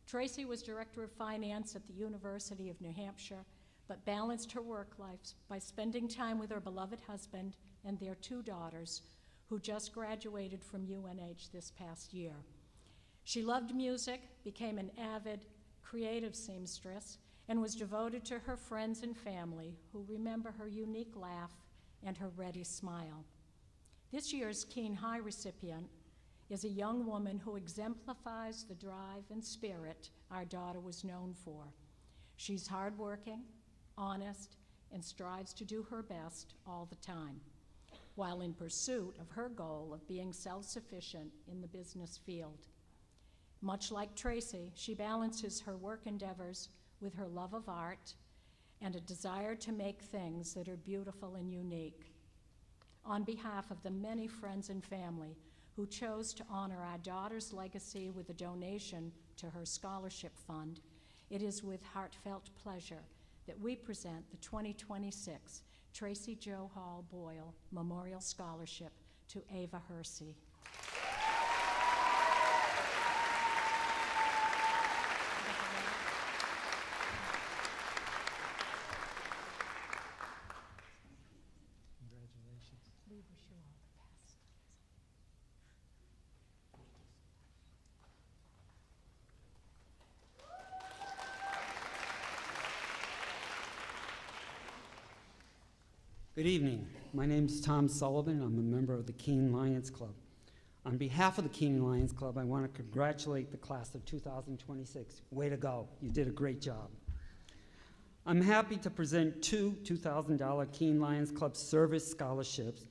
Tracy was Director of Finance at the University of New Hampshire, but balanced her work life by spending time with her beloved husband and their 2 daughters, who just graduated from UNH this past year. She loved music, became an avid, creative seamstress, and was devoted to her friends and family who remember her unique laugh and her ready smile. This year's Keene High recipient is a young woman who exemplifies the drive and spirit our daughter was known for. She's hardworking, honest, and strives to do her best all the time. while in pursuit of her goal of being self-sufficient in the business field. Much like Tracy, she balances her work endeavors with her love of art and a desire to make things that are beautiful and unique. On behalf of the many friends and family who chose to honor our daughter's legacy with a donation to her scholarship fund, it is with heartfelt pleasure that we present the 2026 Tracy Jo Hall Boyle Memorial Scholarship to Ava Hersey. Good evening. My name is Tom Sullivan. I'm a member of the Keene Lions Club. On behalf of the Keene Lions Club, I want to congratulate the class of 2026. Way to go. You did a great job. I'm happy to present two $2,000 Keene Lions Club service scholarships.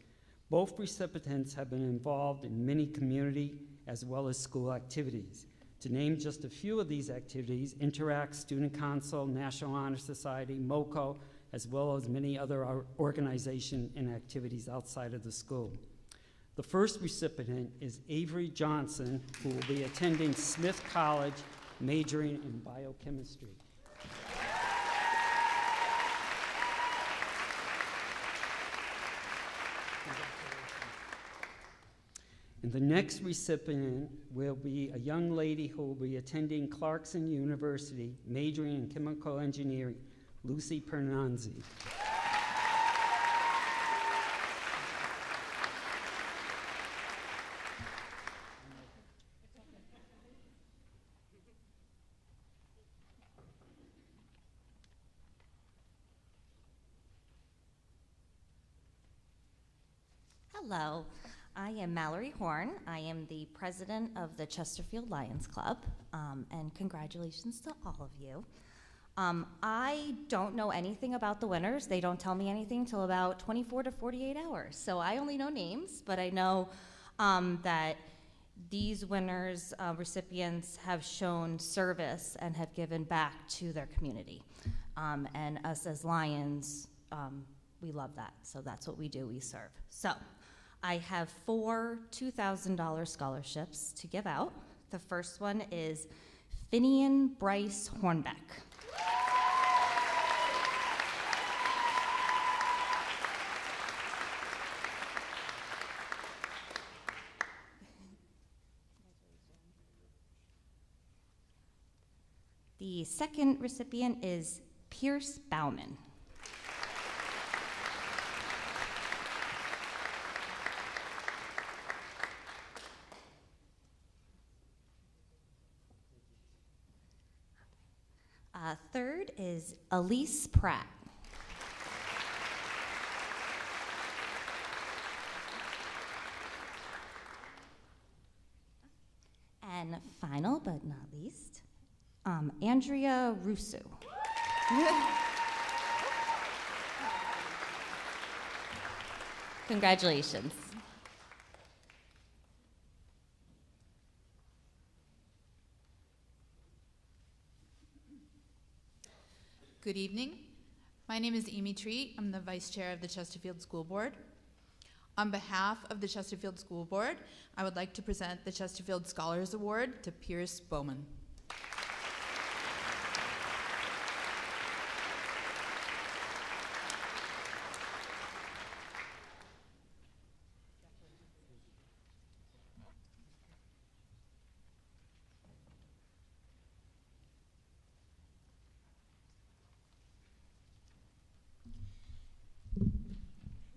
Both recipients have been involved in many community as well as school activities. To name just a few of these activities, Interact, Student Council, National Honor Society, MoCo, as well as many other organizations and activities outside of the school. The first recipient is Avery Johnson, who will be attending Smith College, majoring in biochemistry. And the next recipient will be a young lady who will be attending Clarkson University, majoring in chemical engineering, Lucy Pernanzi. Hello, I am Mallory Horn. I am the president of the Chesterfield Lions Club, and congratulations to all of you. I don't know anything about the winners. They don't tell me anything till about 24 to 48 hours. So I only know names, but I know that these winners, recipients, have shown service and have given back to their community. And us as Lions, we love that. So that's what we do, we serve. So I have 4 $2,000 scholarships to give out. The first one is Finian Bryce Hornbeck. The second recipient is Pierce Bauman. Third is Elise Pratt. And final but not least, Andrea Russo. Congratulations. Good evening. My name is Amy Treat. I'm the Vice Chair of the Chesterfield School Board. On behalf of the Chesterfield School Board, I would like to present the Chesterfield Scholars Award to Pierce Bowman.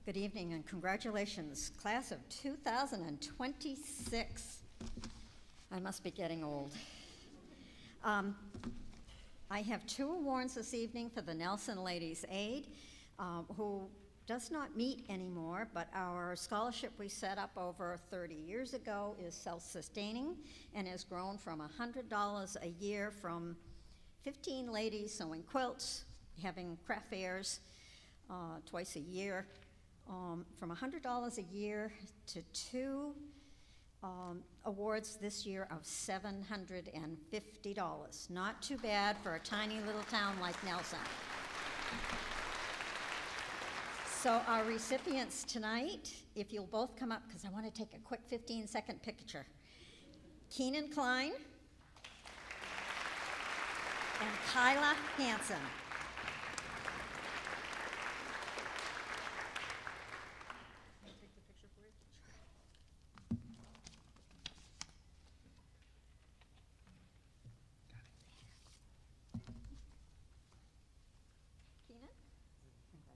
Good evening and congratulations, class of 2026. I must be getting old. I have 2 awards this evening for the Nelson Ladies Aid, who does not meet anymore, but our scholarship we set up over 30 years ago is self-sustaining and has grown from $100 a year from 15 ladies sewing quilts, having craft fairs twice a year, from $100 a year to two awards this year of $750. Not too bad for a tiny little town like Nelson. So our recipients tonight, if you'll both come up, because I want to take a quick 15-second picture. Keene Klein and Kyla Hansen.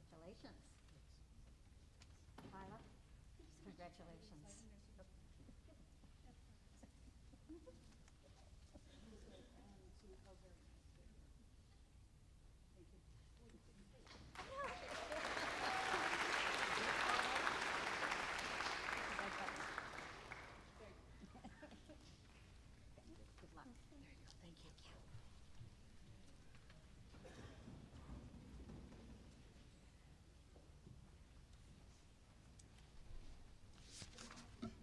Congratulations. Kyla, congratulations. Good luck. There you go. Thank you.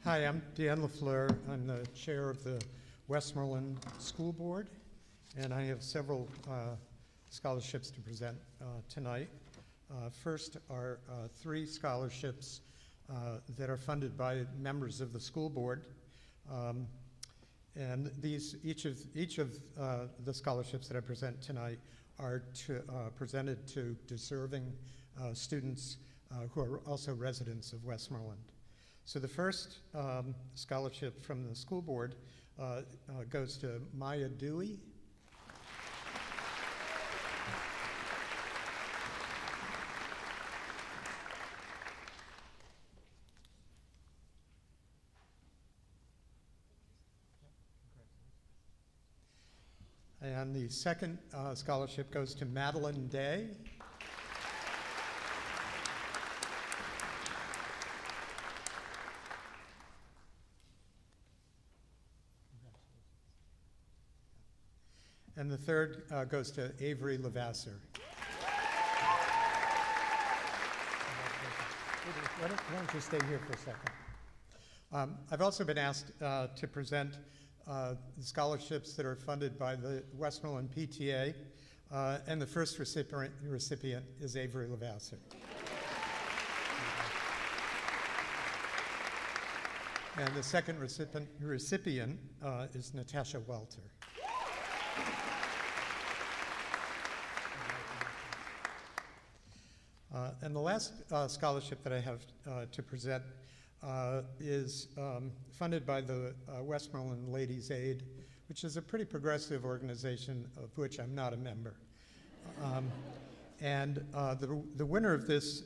Hi, I'm Dan LaFleur. I'm the chair of the Westmoreland School Board, and I have several scholarships to present tonight. First are three scholarships that are funded by members of the school board. And each of the scholarships that I present tonight are presented to deserving students who are also residents of Westmoreland. So the first scholarship from the school board goes to Maya Dewey. And the second scholarship goes to Madeline Day. And the third goes to Avery Levasseur. Why don't you stay here for a second? I've also been asked to present the scholarships that are funded by the Westmoreland PTA, and the first recipient is Avery Levasseur. And the second recipient is Natasha Welter. And the last scholarship that I have to present is funded by the Westmoreland Ladies Aid, which is a pretty progressive organization of which I'm not a member. And the winner of this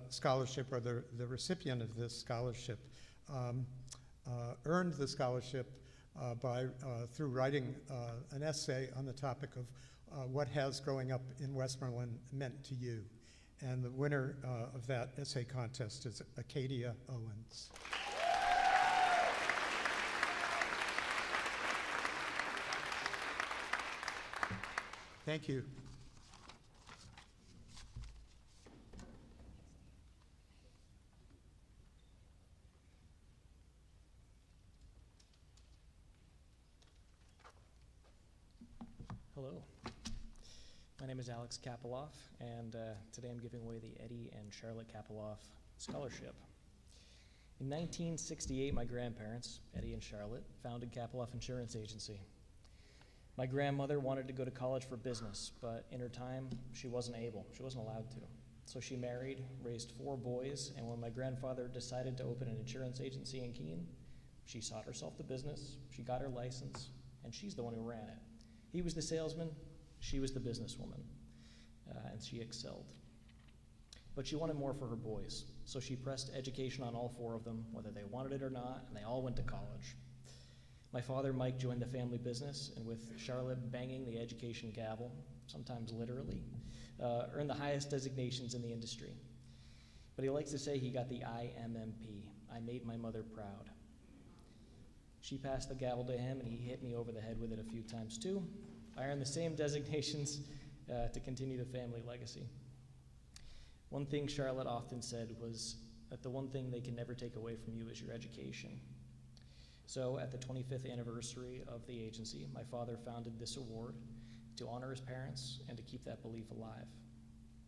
scholarship, or the recipient of this scholarship, earned the scholarship through writing an essay on the topic of what has growing up in Westmoreland meant to you. And the winner of that essay contest is Acadia Owens. Thank you. Hello. My name is Alex Kapoloff, and today I'm giving away the Eddie and Charlotte Kapoloff Scholarship. In 1968, my grandparents, Eddie and Charlotte, founded Kapoloff Insurance Agency. My grandmother wanted to go to college for business, but in her time, she wasn't allowed to. So she married, raised 4 boys, and when my grandfather decided to open an insurance agency in Keene, she sought herself the business, she got her license, and she's the one who ran it. He was the salesman, she was the businesswoman, and she excelled. But she wanted more for her boys, so she pressed education on all 4 of them, whether they wanted it or not, and they all went to college. My father, Mike, joined the family business, and with Charlotte banging the education gavel, sometimes literally, earned the highest designations in the industry. But he likes to say he got the IMMP, I made my mother proud. She passed the gavel to him, and he hit me over the head with it a few times too. I earned the same designations to continue the family legacy. One thing Charlotte often said was, that the one thing they can never take away from you is your education. So at the 25th anniversary of the agency, my father founded this award to honor his parents and to keep that belief alive.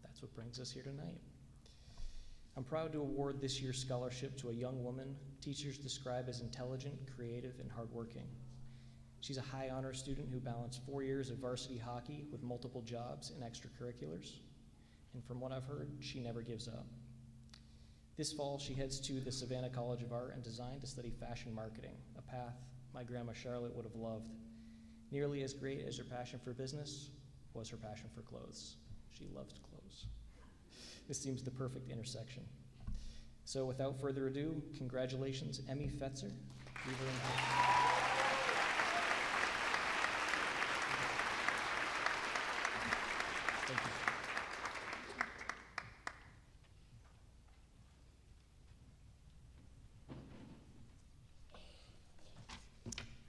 That's what brings us here tonight. I'm proud to award this year's scholarship to a young woman teachers describe as intelligent, creative, and hardworking. She's a high honor student who balanced 4 years of varsity hockey with multiple jobs and extracurriculars. And from what I've heard, she never gives up. This fall, she heads to the Savannah College of Art and Design to study fashion marketing, a path my grandma Charlotte would have loved. Nearly as great as her passion for business was her passion for clothes. She loved clothes. This seems the perfect intersection. So without further ado, congratulations, Emmy Fetzer. Weaver and Hope. Thank you.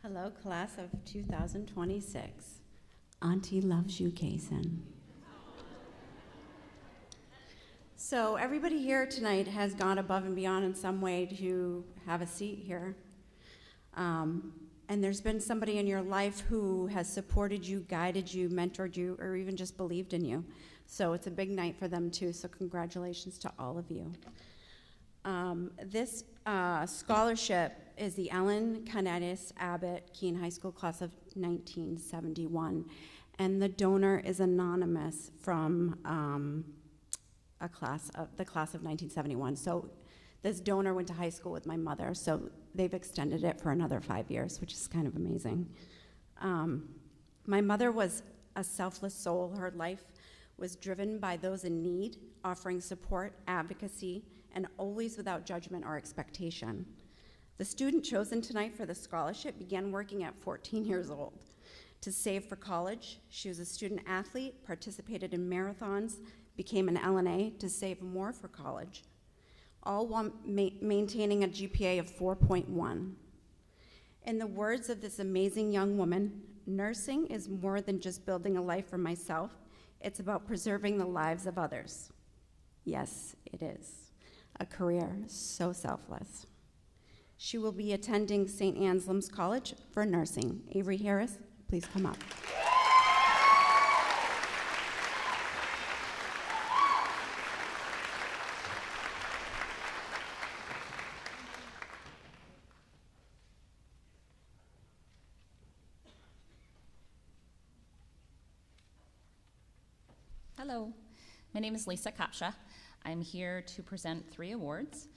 Hello, class of 2026. Auntie loves you, Kason. So everybody here tonight has gone above and beyond in some way to have a seat here. And there's been somebody in your life who has supported you, guided you, mentored you, or even just believed in you. So it's a big night for them too, so congratulations to all of you. This scholarship is the Ellen Canetis Abbott Keene High School class of 1971. And the donor is anonymous from the class of 1971. So this donor went to high school with my mother, so they've extended it for another 5 years, which is kind of amazing. My mother was a selfless soul. Her life was driven by those in need, offering support, advocacy, and always without judgment or expectation. The student chosen tonight for the scholarship began working at 14 years old. To save for college, she was a student athlete, participated in marathons, became an LNA to save more for college, all while maintaining a GPA of 4.1. In the words of this amazing young woman, nursing is more than just building a life for myself. It's about preserving the lives of others. Yes, it is. A career so selfless. She will be attending St. Anselm's College for nursing. Avery Harris, please come up. Hello, my name is Lisa Kapsha. I'm here to present 3 awards.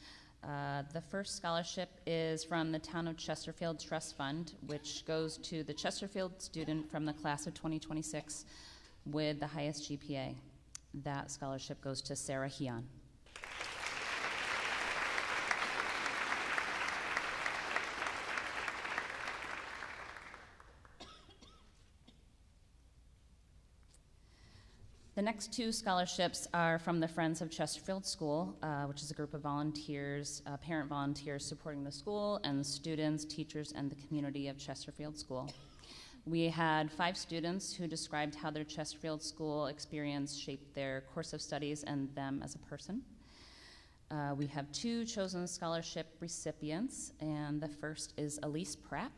The first scholarship is from the Town of Chesterfield Trust Fund, which goes to the Chesterfield student from the class of 2026 with the highest GPA. That scholarship goes to Sarah Heon. The next 2 scholarships are from the Friends of Chesterfield School, which is a group of volunteers, parent volunteers supporting the school and students, teachers, and the community of Chesterfield School. We had 5 students who described how their Chesterfield School experience shaped their course of studies and them as a person. We have 2 chosen scholarship recipients, and the first is Elise Pratt.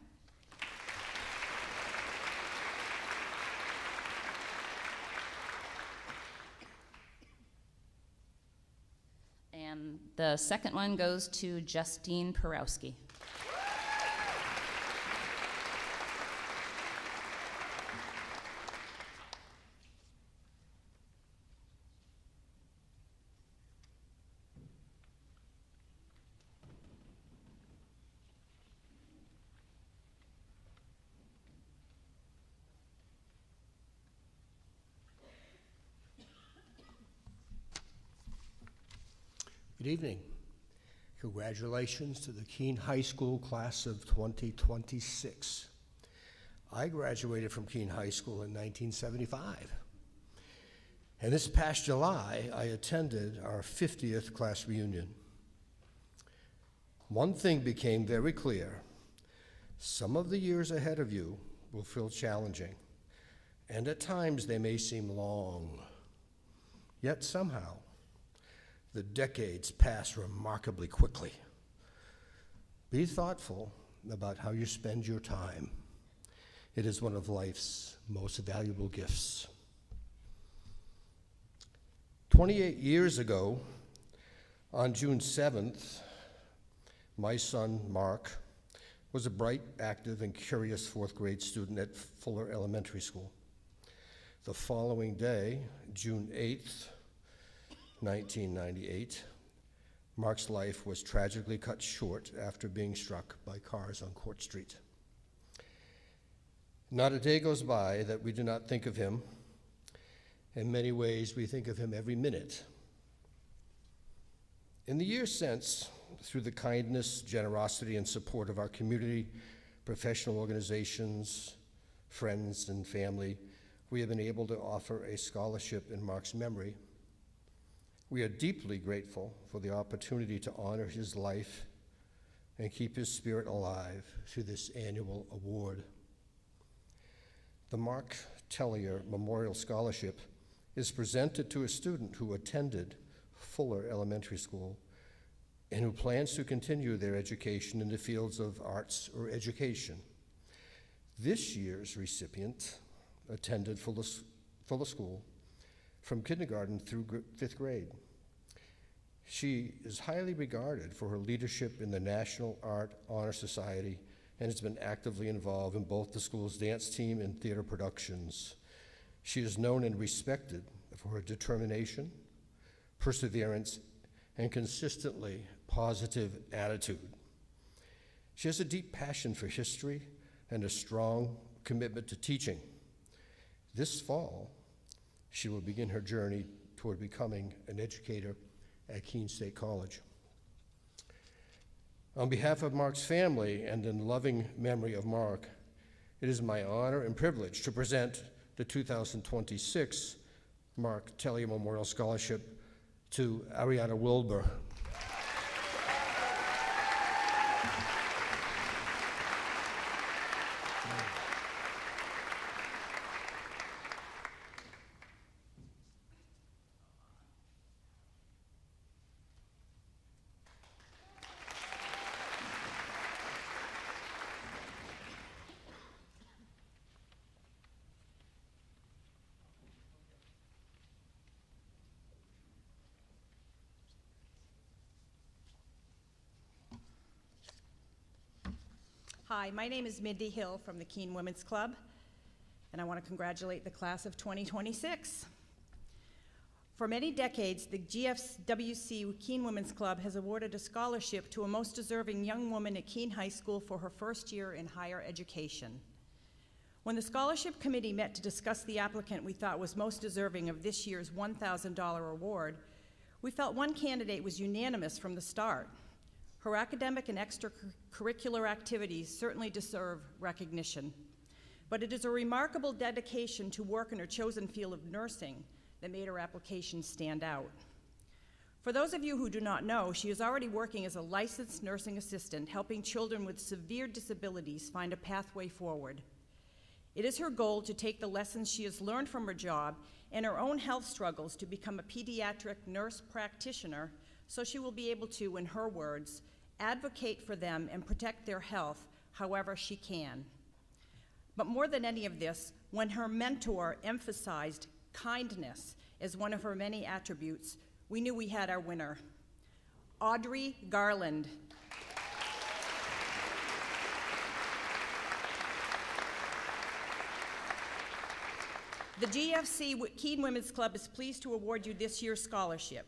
And the second one goes to Justine Porowski. Good evening. Congratulations to the Keene High School class of 2026. I graduated from Keene High School in 1975. And this past July, I attended our 50th class reunion. One thing became very clear. Some of the years ahead of you will feel challenging, and at times they may seem long. Yet somehow, The decades pass remarkably quickly. Be thoughtful about how you spend your time. It is one of life's most valuable gifts. 28 years ago, on June 7th, my son, Mark, was a bright, active, and curious fourth grade student at Fuller Elementary School. The following day, June 8th, 1998, Mark's life was tragically cut short after being struck by cars on Court Street. Not a day goes by that we do not think of him. In many ways, we think of him every minute. In the years since, through the kindness, generosity, and support of our community, professional organizations, friends, and family, we have been able to offer a scholarship in Mark's memory. We are deeply grateful for the opportunity to honor his life and keep his spirit alive through this annual award. The Mark Tellier Memorial Scholarship is presented to a student who attended Fuller Elementary School and who plans to continue their education in the fields of arts or education. This year's recipient attended Fuller School from kindergarten through 5th grade. She is highly regarded for her leadership in the National Art Honor Society and has been actively involved in both the school's dance team and theater productions. She is known and respected for her determination, perseverance, and consistently positive attitude. She has a deep passion for history and a strong commitment to teaching. This fall, she will begin her journey toward becoming an educator at Keene State College. On behalf of Mark's family and in loving memory of Mark, it is my honor and privilege to present the 2026 Mark Tellier Memorial Scholarship to Ariana Wilbur. Hi, my name is Mindy Hill from the Keene Women's Club, and I want to congratulate the class of 2026. For many decades, the GFWC Keene Women's Club has awarded a scholarship to a most deserving young woman at Keene High School for her first year in higher education. When the scholarship committee met to discuss the applicant we thought was most deserving of this year's $1,000 award, we felt one candidate was unanimous from the start. Her academic and extracurricular activities certainly deserve recognition, but it is a remarkable dedication to work in her chosen field of nursing that made her application stand out. For those of you who do not know, she is already working as a licensed nursing assistant, helping children with severe disabilities find a pathway forward. It is her goal to take the lessons she has learned from her job and her own health struggles to become a pediatric nurse practitioner, so she will be able to, in her words, advocate for them and protect their health however she can. But more than any of this, when her mentor emphasized kindness as one of her many attributes, we knew we had our winner. Audrey Garland. The GFC Keene Women's Club is pleased to award you this year's scholarship.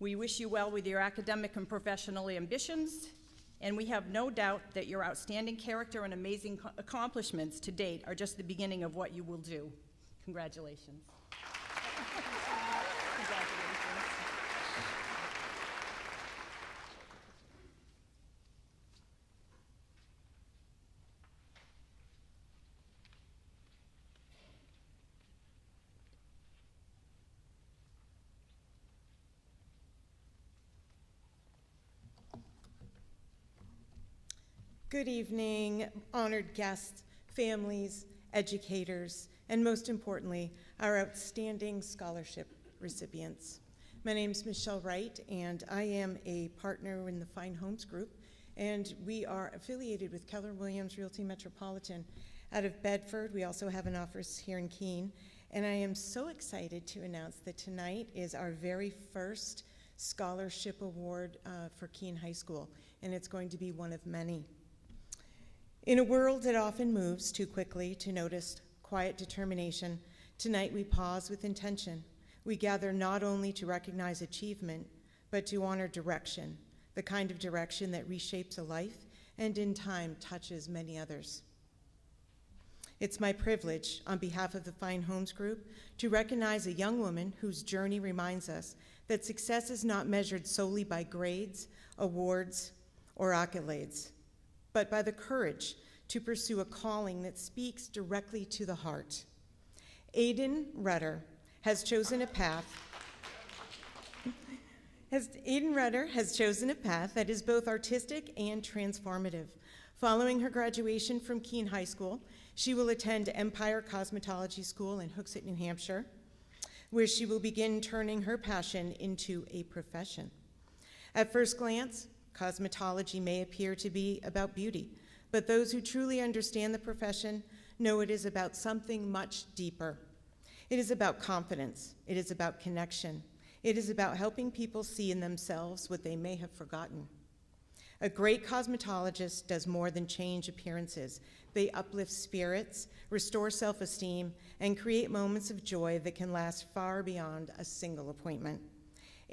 We wish you well with your academic and professional ambitions, and we have no doubt that your outstanding character and amazing accomplishments to date are just the beginning of what you will do. Congratulations. Good evening, honored guests, families, educators, and most importantly, our outstanding scholarship recipients. My name's Michelle Wright, and I am a partner in the Fine Homes Group, and we are affiliated with Keller Williams Realty Metropolitan out of Bedford. We also have an office here in Keene, and I am so excited to announce that tonight is our very first scholarship award for Keene High School, and it's going to be one of many. In a world that often moves too quickly to notice quiet determination, tonight we pause with intention. We gather not only to recognize achievement, but to honor direction, the kind of direction that reshapes a life and in time touches many others. It's my privilege, on behalf of the Fine Homes Group, to recognize a young woman whose journey reminds us that success is not measured solely by grades, awards, or accolades, but by the courage to pursue a calling that speaks directly to the heart. Aiden Rudder has chosen a path that is both artistic and transformative. Following her graduation from Keene High School, she will attend Empire Cosmetology School in Hooksett, New Hampshire, where she will begin turning her passion into a profession. At first glance, cosmetology may appear to be about beauty, but those who truly understand the profession know it is about something much deeper. It is about confidence. It is about connection. It is about helping people see in themselves what they may have forgotten. A great cosmetologist does more than change appearances. They uplift spirits, restore self-esteem, and create moments of joy that can last far beyond a single appointment.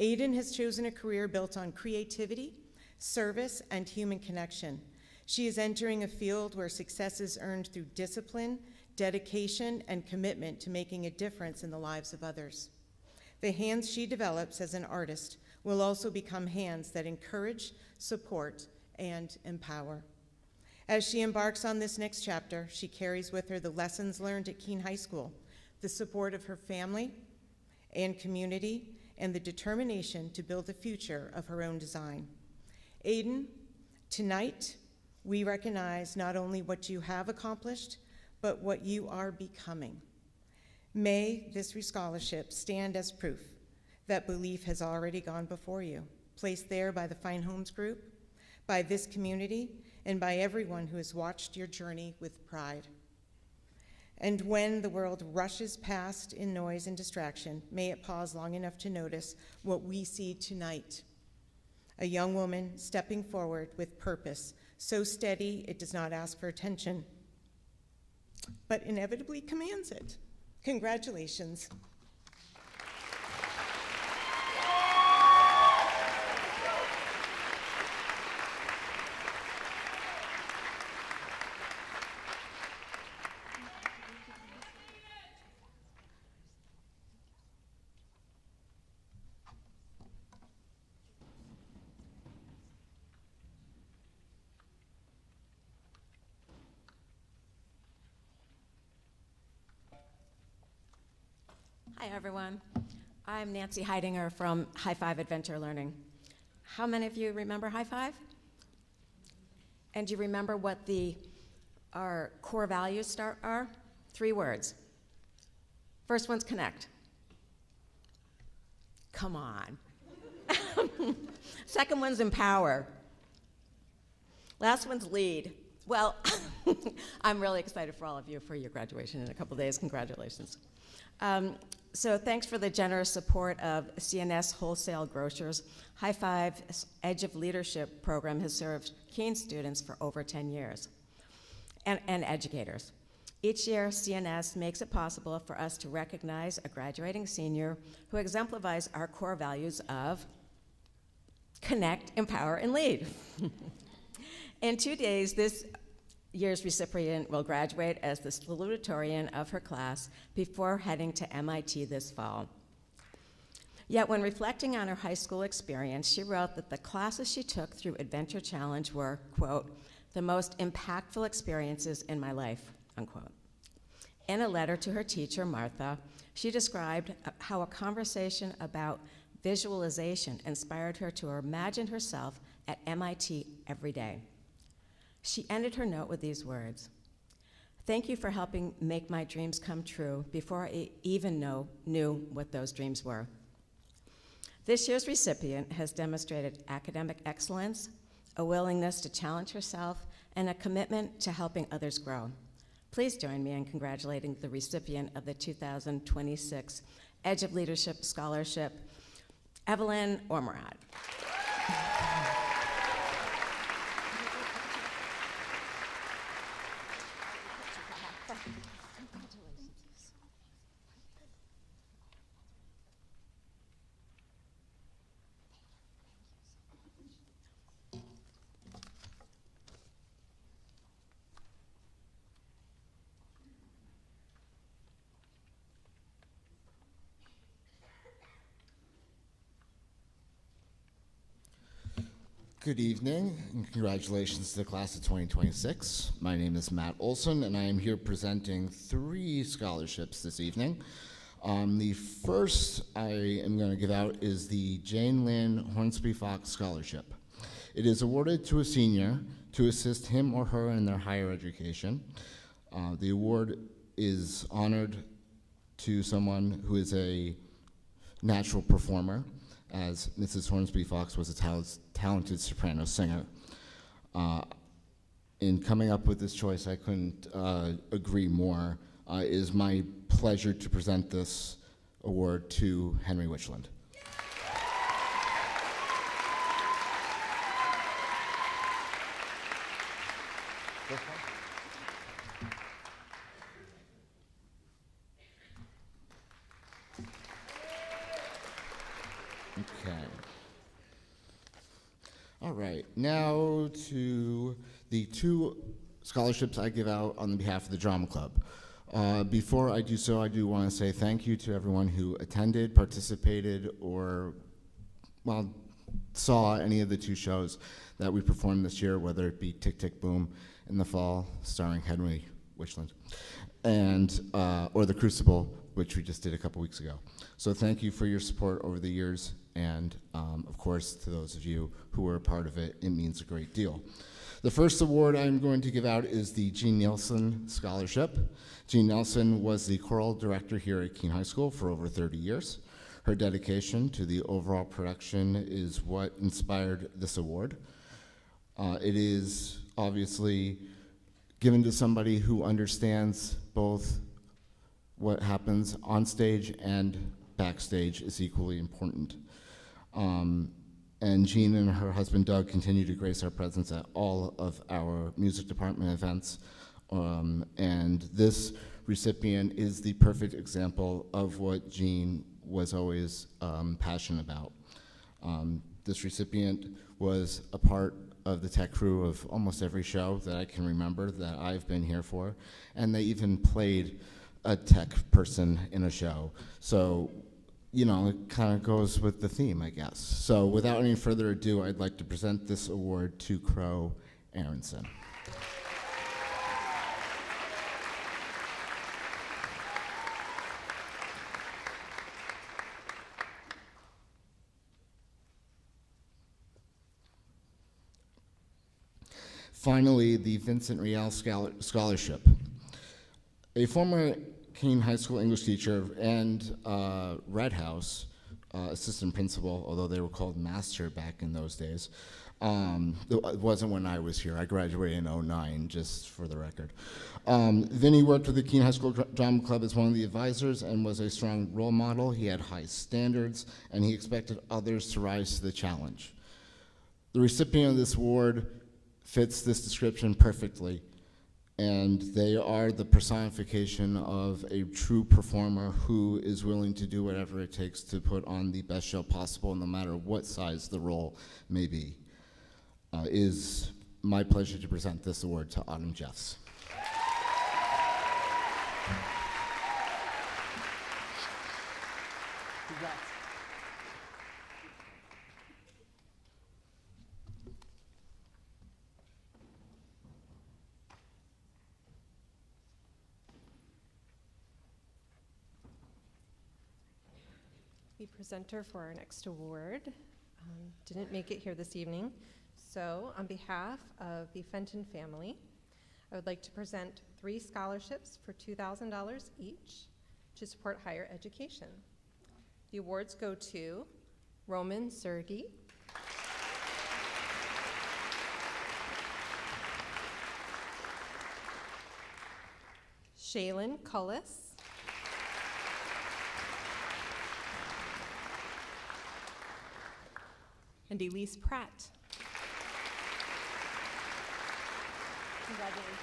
Aiden has chosen a career built on creativity, service, and human connection. She is entering a field where success is earned through discipline, dedication, and commitment to making a difference in the lives of others. The hands she develops as an artist will also become hands that encourage, support, and empower. As she embarks on this next chapter, she carries with her the lessons learned at Keene High School, the support of her family and community, and the determination to build a future of her own design. Aiden, tonight, we recognize not only what you have accomplished, but what you are becoming. May this scholarship stand as proof that belief has already gone before you, placed there by the Fine Homes Group, by this community, and by everyone who has watched your journey with pride. And when the world rushes past in noise and distraction, may it pause long enough to notice what we see tonight. A young woman stepping forward with purpose, so steady it does not ask for attention, but inevitably commands it. Congratulations. Hi, everyone. I'm Nancy Heidinger from High Five Adventure Learning. How many of you remember High Five? And do you remember what our core values are? 3 words. First one's connect. Come on. Second one's empower. Last one's lead. Well, I'm really excited for all of you for your graduation in a couple days. Congratulations. So thanks for the generous support of CNS Wholesale Grocers. High Five's Edge of Leadership program has served Keene students for over 10 years, and educators. Each year, CNS makes it possible for us to recognize a graduating senior who exemplifies our core values of connect, empower, and lead. In 2 days, this year's recipient will graduate as the salutatorian of her class before heading to MIT this fall. Yet when reflecting on her high school experience, she wrote that the classes she took through Adventure Challenge were, quote, the most impactful experiences in my life, unquote. In a letter to her teacher, Martha, she described how a conversation about visualization inspired her to imagine herself at MIT every day. She ended her note with these words: "Thank you for helping make my dreams come true before I even knew what those dreams were." This year's recipient has demonstrated academic excellence, a willingness to challenge herself, and a commitment to helping others grow. Please join me in congratulating the recipient of the 2026 Edge of Leadership Scholarship, Evelyn Ormerod. Good evening, and congratulations to the class of 2026. My name is Matt Olson, and I am here presenting 3 scholarships this evening. The first I am going to give out is the Jane Lynn Hornsby Fox Scholarship. It is awarded to a senior to assist him or her in their higher education. The award is honored to someone who is a natural performer, as Mrs. Hornsby Fox was a talented soprano singer. In coming up with this choice, I couldn't agree more. It is my pleasure to present this award to Henry Witchland. Okay. All right, now to the 2 scholarships I give out on behalf of the Drama Club. Before I do so, I do want to say thank you to everyone who attended, participated, or, well, saw any of the 2 shows that we performed this year, whether it be Tick, Tick, Boom in the fall, starring Henry Witchland, and, or The Crucible, which we just did a couple weeks ago. So thank you for your support over the years, and of course, to those of you who were a part of it, it means a great deal. The first award I'm going to give out is the Jean Nielsen Scholarship. Jean Nielsen was the choral director here at Keene High School for over 30 years. Her dedication to the overall production is what inspired this award. It is obviously given to somebody who understands both what happens on stage and backstage is equally important. And Jean and her husband Doug continue to grace our presence at all of our music department events. And this recipient is the perfect example of what Jean was always passionate about. This recipient was a part of the tech crew of almost every show that I can remember that I've been here for, and they even played a tech person in a show. So, you know, it kind of goes with the theme, I guess. So without any further ado, I'd like to present this award to Crow Aronson. Finally, the Vincent Riel Scholarship. A former Keene High School English teacher and Red House assistant principal, although they were called master back in those days. It wasn't when I was here. I graduated in 2009, just for the record. Vinny worked with the Keene High School Drama Club as one of the advisors and was a strong role model. He had high standards, and he expected others to rise to the challenge. The recipient of this award fits this description perfectly, and they are the personification of a true performer who is willing to do whatever it takes to put on the best show possible, no matter what size the role may be. It is my pleasure to present this award to Autumn Jeffs. Congrats. The presenter for our next award didn't make it here this evening, so on behalf of the Fenton family, I would like to present 3 scholarships for $2,000 each to support higher education. The awards go to Roman Sergi, Shaylin Cullis, and Elise Pratt. Congratulations.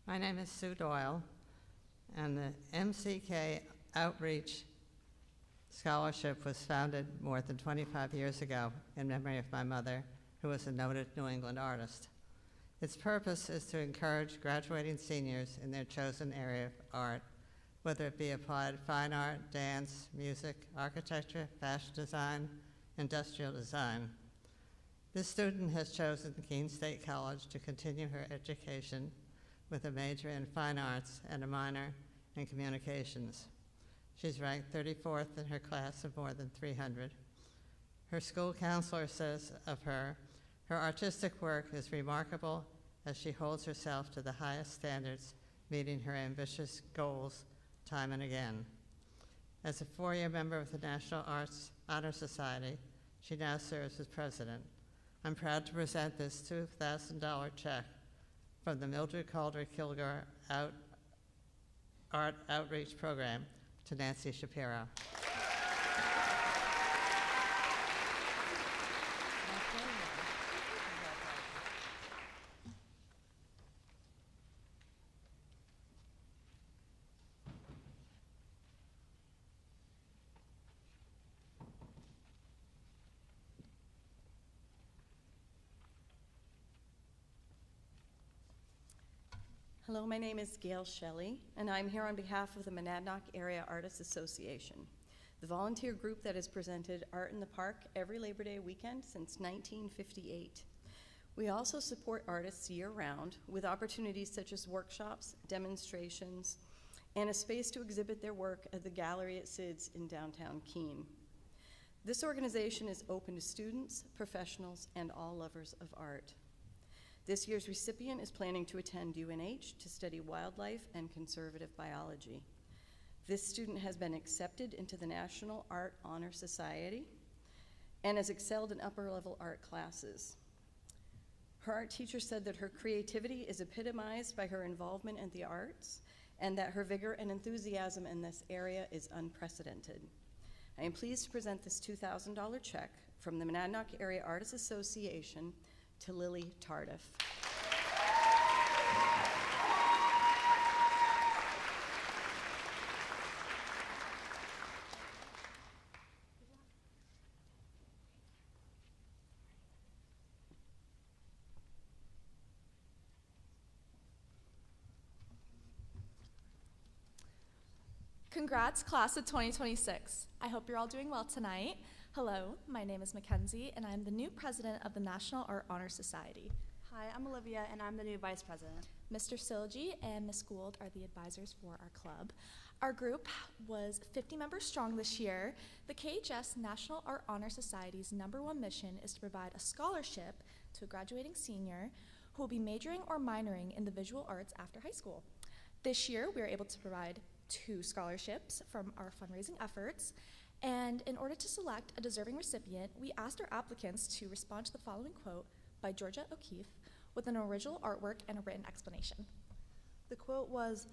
My name is Sue Doyle, and the MCK Outreach Scholarship was founded more than 25 years ago in memory of my mother, who was a noted New England artist. Its purpose is to encourage graduating seniors in their chosen area of art, whether it be applied fine art, dance, music, architecture, fashion design, industrial design. This student has chosen Keene State College to continue her education with a major in fine arts and a minor in communications. She's ranked 34th in her class of more than 300. Her school counselor says of her, her artistic work is remarkable as she holds herself to the highest standards, meeting her ambitious goals time and again. As a four-year member of the National Arts Honor Society, she now serves as president. I'm proud to present this $2,000 check from the Mildred Calder Kilgore Art Outreach Program to Nancy Shapiro. Hello, my name is Gail Shelley, and I'm here on behalf of the Monadnock Area Artists Association, the volunteer group that has presented Art in the Park every Labor Day weekend since 1958. We also support artists year-round with opportunities such as workshops, demonstrations, and a space to exhibit their work at the Gallery at Sid's in downtown Keene. This organization is open to students, professionals, and all lovers of art. This year's recipient is planning to attend UNH to study wildlife and conservative biology. This student has been accepted into the National Art Honor Society and has excelled in upper-level art classes. Her art teacher said that her creativity is epitomized by her involvement in the arts and that her vigor and enthusiasm in this area is unprecedented. I am pleased to present this $2,000 check from the Monadnock Area Artists Association to Lily Tardif. Congrats, class of 2026. I hope you're all doing well tonight. Hello, my name is Mackenzie, and I'm the new president of the National Art Honor Society. Hi, I'm Olivia, and I'm the new vice president. Mr. Silgi and Ms. Gould are the advisors for our club. Our group was 50 members strong this year. The KHS National Art Honor Society's #1 mission is to provide a scholarship to a graduating senior who will be majoring or minoring in the visual arts after high school. This year, we were able to provide 2 scholarships from our fundraising efforts. And in order to select a deserving recipient, we asked our applicants to respond to the following quote by Georgia O'Keeffe with an original artwork and a written explanation. The quote was,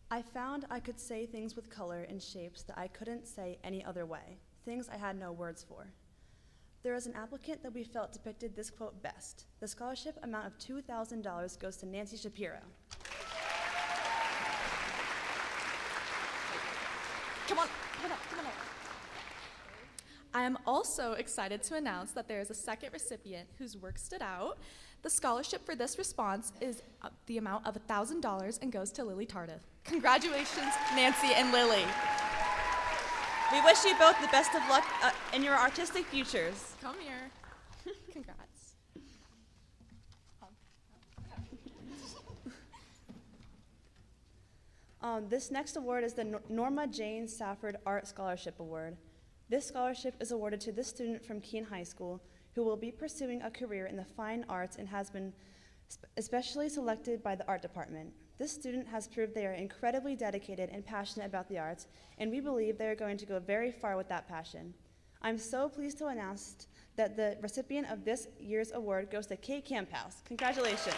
"I found I could say things with color and shapes that I couldn't say any other way, things I had no words for." There is an applicant that we felt depicted this quote best. The scholarship amount of $2,000 goes to Nancy Shapiro. Come on up. I am also excited to announce that there is a second recipient whose work stood out. The scholarship for this response is the amount of $1,000 and goes to Lily Tardif. Congratulations, Nancy and Lily. We wish you both the best of luck in your artistic futures. Come here. Congrats. This next award is the Norma Jane Safford Art Scholarship Award. This scholarship is awarded to this student from Keene High School who will be pursuing a career in the fine arts and has been especially selected by the art department. This student has proved they are incredibly dedicated and passionate about the arts, and we believe they are going to go very far with that passion. I'm so pleased to announce that the recipient of this year's award goes to Kate Camphouse. Congratulations.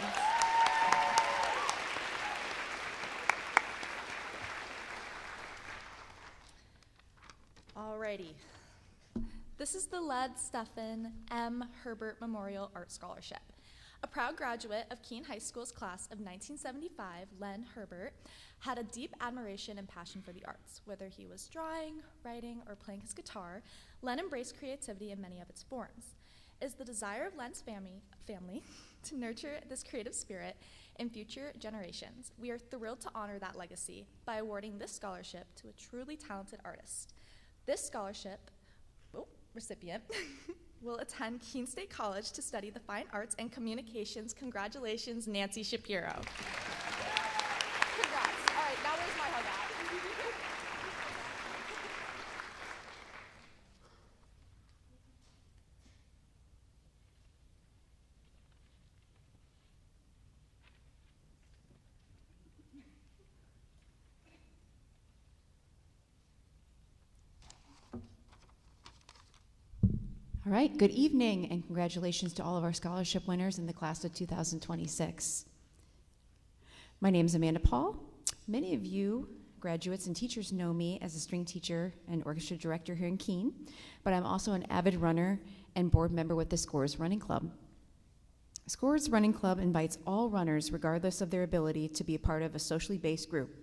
Alrighty. This is the Led Stephen M. Herbert Memorial Art Scholarship. A proud graduate of Keene High School's class of 1975, Len Herbert had a deep admiration and passion for the arts. Whether he was drawing, writing, or playing his guitar, Len embraced creativity in many of its forms. It is the desire of Len's family to nurture this creative spirit in future generations. We are thrilled to honor that legacy by awarding this scholarship to a truly talented artist. This scholarship recipient will attend Keene State College to study the fine arts and communications. Congratulations, Nancy Shapiro. Congrats. All right, now where's my hug at? All right, good evening and congratulations to all of our scholarship winners in the class of 2026. My name is Amanda Paul. Many of you graduates and teachers know me as a string teacher and orchestra director here in Keene, but I'm also an avid runner and board member with the Scores Running Club. Scores Running Club invites all runners, regardless of their ability, to be a part of a socially based group.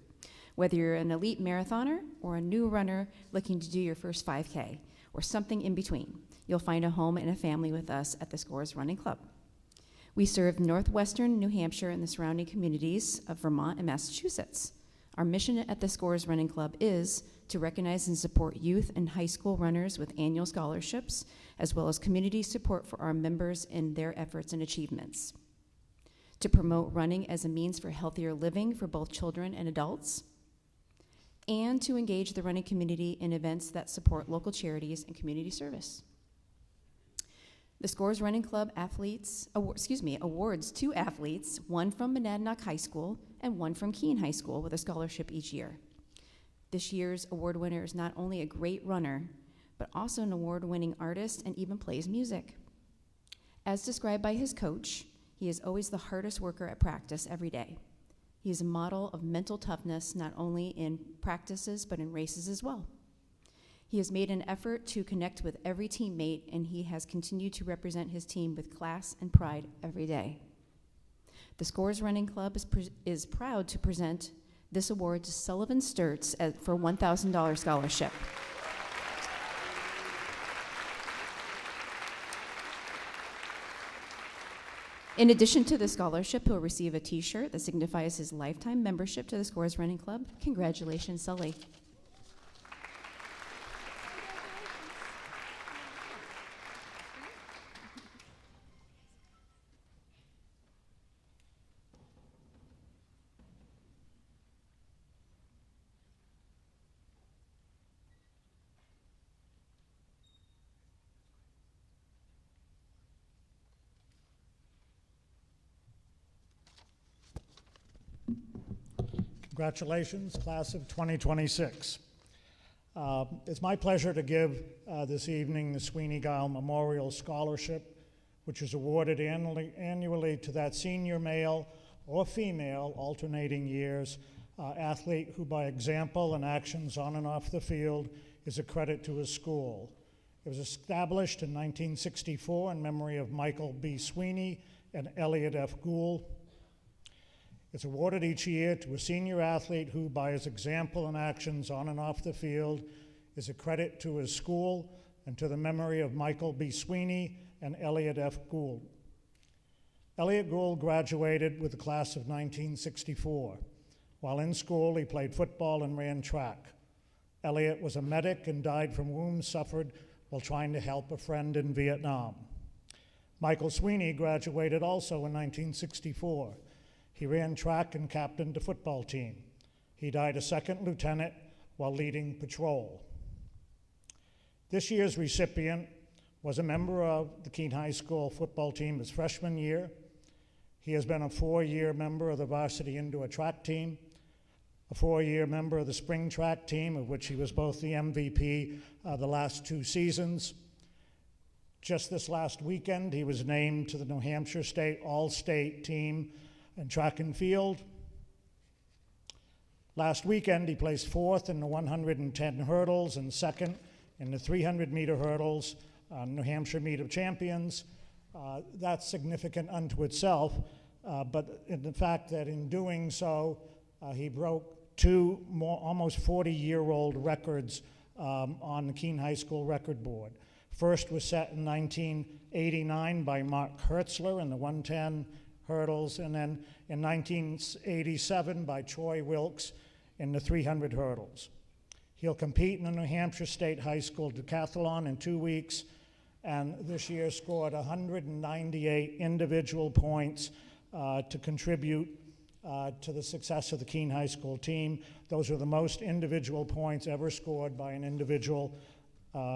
Whether you're an elite marathoner or a new runner looking to do your first 5K or something in between, you'll find a home and a family with us at the Scores Running Club. We serve northwestern New Hampshire and the surrounding communities of Vermont and Massachusetts. Our mission at the Scores Running Club is to recognize and support youth and high school runners with annual scholarships, as well as community support for our members in their efforts and achievements. To promote running as a means for healthier living for both children and adults, and to engage the running community in events that support local charities and community service. The Scores Running Club awards 2 athletes, one from Monadnock High School and one from Keene High School, with a scholarship each year. This year's award winner is not only a great runner, but also an award-winning artist and even plays music. As described by his coach, he is always the hardest worker at practice every day. He is a model of mental toughness, not only in practices, but in races as well. He has made an effort to connect with every teammate, and he has continued to represent his team with class and pride every day. The Scores Running Club is proud to present this award to Sullivan Sturts for $1,000 scholarship. In addition to the scholarship, he'll receive a t-shirt that signifies his lifetime membership to the Scores Running Club. Congratulations, Sully. Congratulations, class of 2026. It's my pleasure to give this evening the Sweeney Guile Memorial Scholarship, which is awarded annually to that senior male or female, alternating years, athlete who by example and actions on and off the field is a credit to his school. It was established in 1964 in memory of Michael B. Sweeney and Elliot F. Gould. It's awarded each year to a senior athlete who, by his example and actions on and off the field, is a credit to his school and to the memory of Michael B. Sweeney and Elliot F. Gould. Elliot Gould graduated with the class of 1964. While in school, he played football and ran track. Elliot was a medic and died from wounds suffered while trying to help a friend in Vietnam. Michael Sweeney graduated also in 1964. He ran track and captained the football team. He died a second lieutenant while leading patrol. This year's recipient was a member of the Keene High School football team his freshman year. He has been a 4-year member of the varsity indoor track team, a 4-year member of the spring track team, of which he was both the MVP the last 2 seasons. Just this last weekend, he was named to the New Hampshire State All-State team in track and field. Last weekend, he placed 4th in the 110 hurdles and 2nd in the 300-meter hurdles, New Hampshire Meet of Champions. That's significant unto itself, but in the fact that in doing so, he broke 2 almost 40-year-old records on the Keene High School record board. First was set in 1989 by Mark Hertzler in the 110 hurdles, and then in 1987 by Troy Wilkes in the 300 hurdles. He'll compete in the New Hampshire State High School decathlon in 2 weeks, and this year scored 198 individual points to contribute to the success of the Keene High School team. Those are the most individual points ever scored by an individual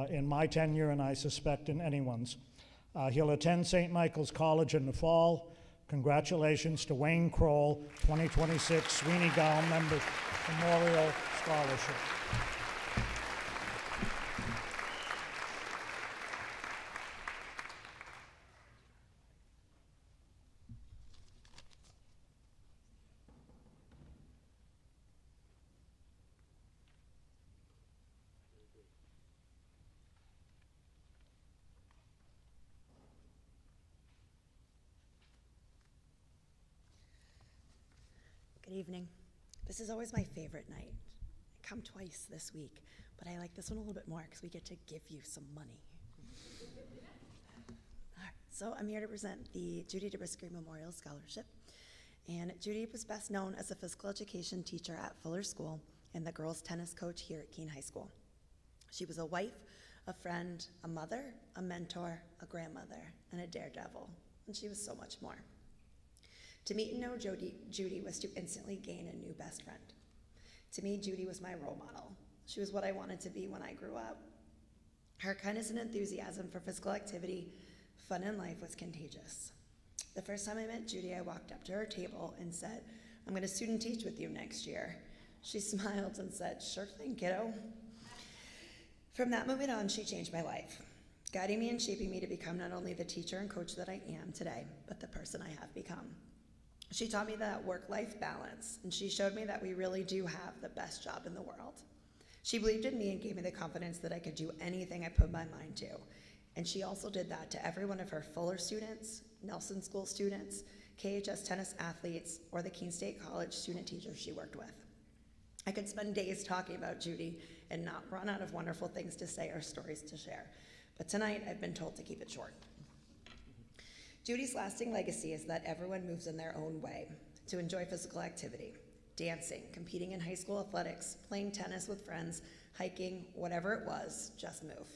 in my tenure, and I suspect in anyone's. He'll attend St. Michael's College in the fall. Congratulations to Wayne Kroll, 2026 Sweeney Gow Member Memorial Scholarship. Good evening. This is always my favorite night. I come twice this week, but I like this one a little bit more because we get to give you some money. All right, so I'm here to present the Judy DeBrisky Memorial Scholarship. And Judy was best known as a physical education teacher at Fuller School and the girls' tennis coach here at Keene High School. She was a wife, a friend, a mother, a mentor, a grandmother, and a daredevil, and she was so much more. To meet and know Judy was to instantly gain a new best friend. To me, Judy was my role model. She was what I wanted to be when I grew up. Her kindness and enthusiasm for physical activity, fun, and life was contagious. The first time I met Judy, I walked up to her table and said, "I'm going to student teach with you next year." She smiled and said, "Sure thing, kiddo." From that moment on, she changed my life, guiding me and shaping me to become not only the teacher and coach that I am today, but the person I have become. She taught me that work-life balance, and she showed me that we really do have the best job in the world. She believed in me and gave me the confidence that I could do anything I put my mind to. And she also did that to every one of her Fuller students, Nelson School students, KHS tennis athletes, or the Keene State College student teachers she worked with. I could spend days talking about Judy and not run out of wonderful things to say or stories to share. But tonight, I've been told to keep it short. Judy's lasting legacy is that everyone moves in their own way to enjoy physical activity, dancing, competing in high school athletics, playing tennis with friends, hiking, whatever it was, just move.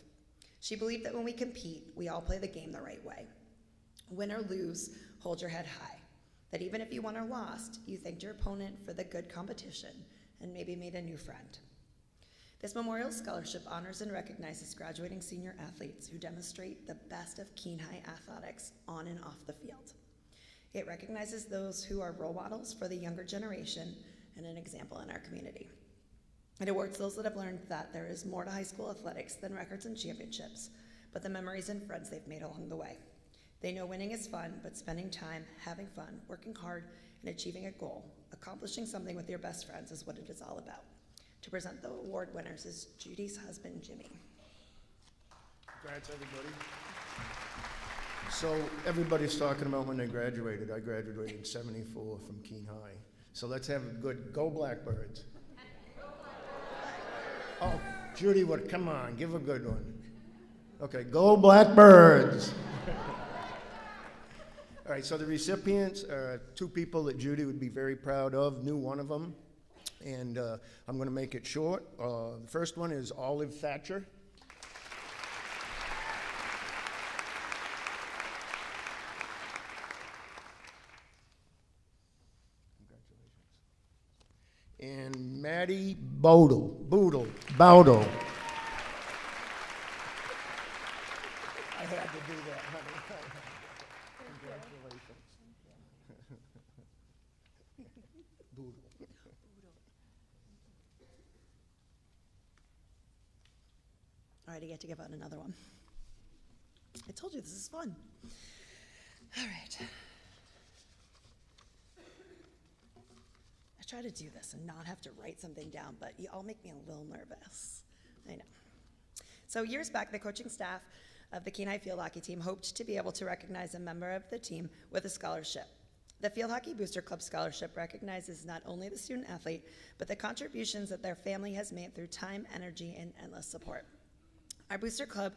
She believed that when we compete, we all play the game the right way. Win or lose, hold your head high. That even if you won or lost, you thanked your opponent for the good competition and maybe made a new friend. This Memorial Scholarship honors and recognizes graduating senior athletes who demonstrate the best of Keene High athletics on and off the field. It recognizes those who are role models for the younger generation and an example in our community. It awards those that have learned that there is more to high school athletics than records and championships, but the memories and friends they've made along the way. They know winning is fun, but spending time, having fun, working hard, and achieving a goal, accomplishing something with your best friends is what it is all about. To present the award winners is Judy's husband, Jimmy. Congrats, everybody. So everybody's talking about when they graduated. I graduated in '74 from Keene High. So let's have a good Go Blackbirds. Oh, Judy, come on, give a good one. Okay, Go Blackbirds. All right, so the recipients are 2 people that Judy would be very proud of, knew one of them. And I'm going to make it short. The first one is Olive Thatcher. Congratulations. And Maddie Bodle. Boodle. Bodle. I had to do that, honey. Congratulations. Boodle. All right, I get to give out another one. I told you this is fun. All right. I try to do this and not have to write something down, but you all make me a little nervous. I know. So years back, the coaching staff of the Keene High field hockey team hoped to be able to recognize a member of the team with a scholarship. The Field Hockey Booster Club Scholarship recognizes not only the student athlete, but the contributions that their family has made through time, energy, and endless support. Our Booster Club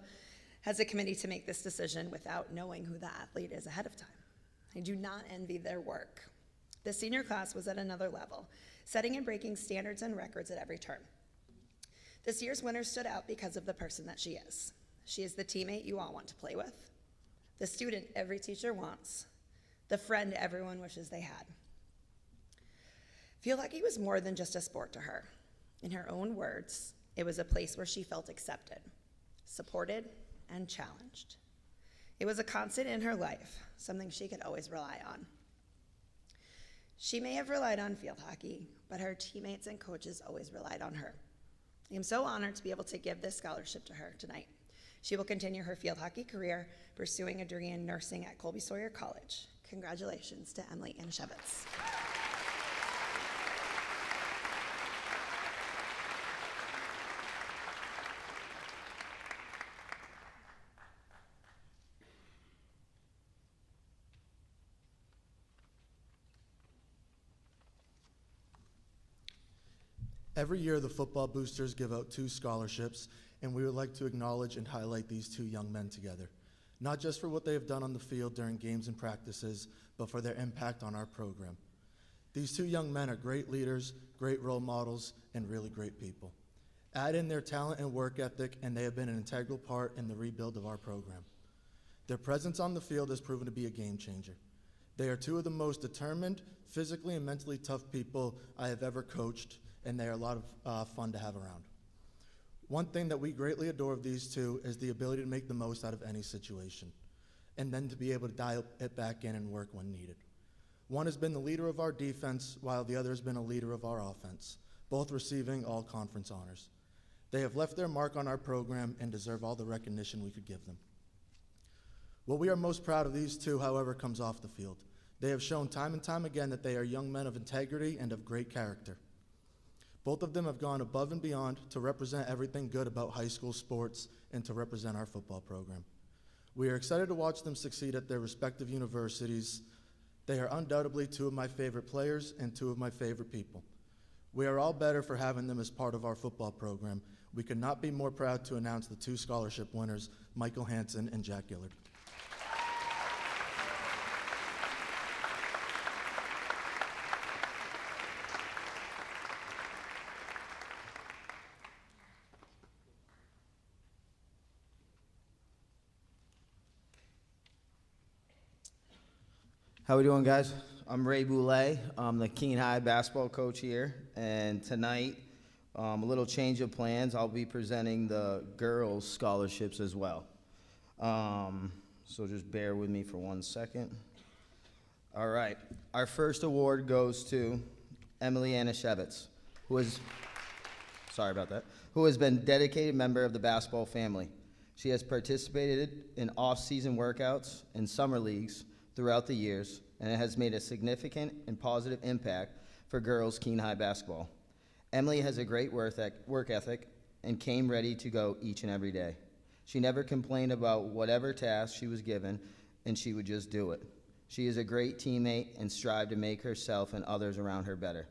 has a committee to make this decision without knowing who the athlete is ahead of time. I do not envy their work. The senior class was at another level, setting and breaking standards and records at every turn. This year's winner stood out because of the person that she is. She is the teammate you all want to play with, the student every teacher wants, the friend everyone wishes they had. Field hockey was more than just a sport to her. In her own words, it was a place where she felt accepted, supported, and challenged. It was a constant in her life, something she could always rely on. She may have relied on field hockey, but her teammates and coaches always relied on her. I am so honored to be able to give this scholarship to her tonight. She will continue her field hockey career, pursuing a degree in nursing at Colby Sawyer College. Congratulations to Emily Anashevitz. Every year, the football boosters give out 2 scholarships, and we would like to acknowledge and highlight these 2 young men together, not just for what they have done on the field during games and practices, but for their impact on our program. These 2 young men are great leaders, great role models, and really great people. Add in their talent and work ethic, and they have been an integral part in the rebuild of our program. Their presence on the field has proven to be a game changer. They are 2 of the most determined, physically and mentally tough people I have ever coached, and they are a lot of fun to have around. One thing that we greatly adore of these 2 is the ability to make the most out of any situation, and then to be able to dial it back in and work when needed. One has been the leader of our defense, while the other has been a leader of our offense, both receiving all conference honors. They have left their mark on our program and deserve all the recognition we could give them. What we are most proud of these 2, however, comes off the field. They have shown time and time again that they are young men of integrity and of great character. Both of them have gone above and beyond to represent everything good about high school sports and to represent our football program. We are excited to watch them succeed at their respective universities. They are undoubtedly 2 of my favorite players and 2 of my favorite people. We are all better for having them as part of our football program. We could not be more proud to announce the 2 scholarship winners, Michael Hansen and Jack Gillard. How we doing, guys? I'm Ray Boulay. I'm the Keene High basketball coach here, and tonight, a little change of plans. I'll be presenting the girls' scholarships as well. So just bear with me for 1 second. All right. Our first award goes to Emily Anashevitz, who has been a dedicated member of the basketball family. She has participated in off-season workouts and summer leagues throughout the years, and it has made a significant and positive impact for girls Keene High basketball. Emily has a great work ethic and came ready to go each and every day. She never complained about whatever task she was given, and she would just do it. She is a great teammate and strives to make herself and others around her better.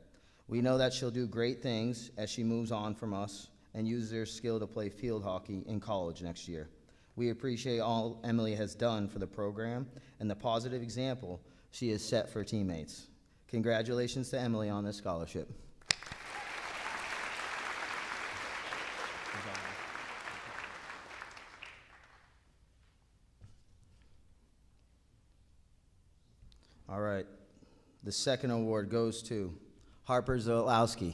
We know that she'll do great things as she moves on from us and uses her skill to play field hockey in college next year. We appreciate all Emily has done for the program and the positive example she has set for teammates. Congratulations to Emily on this scholarship. All right. The second award goes to Harper Zolowski.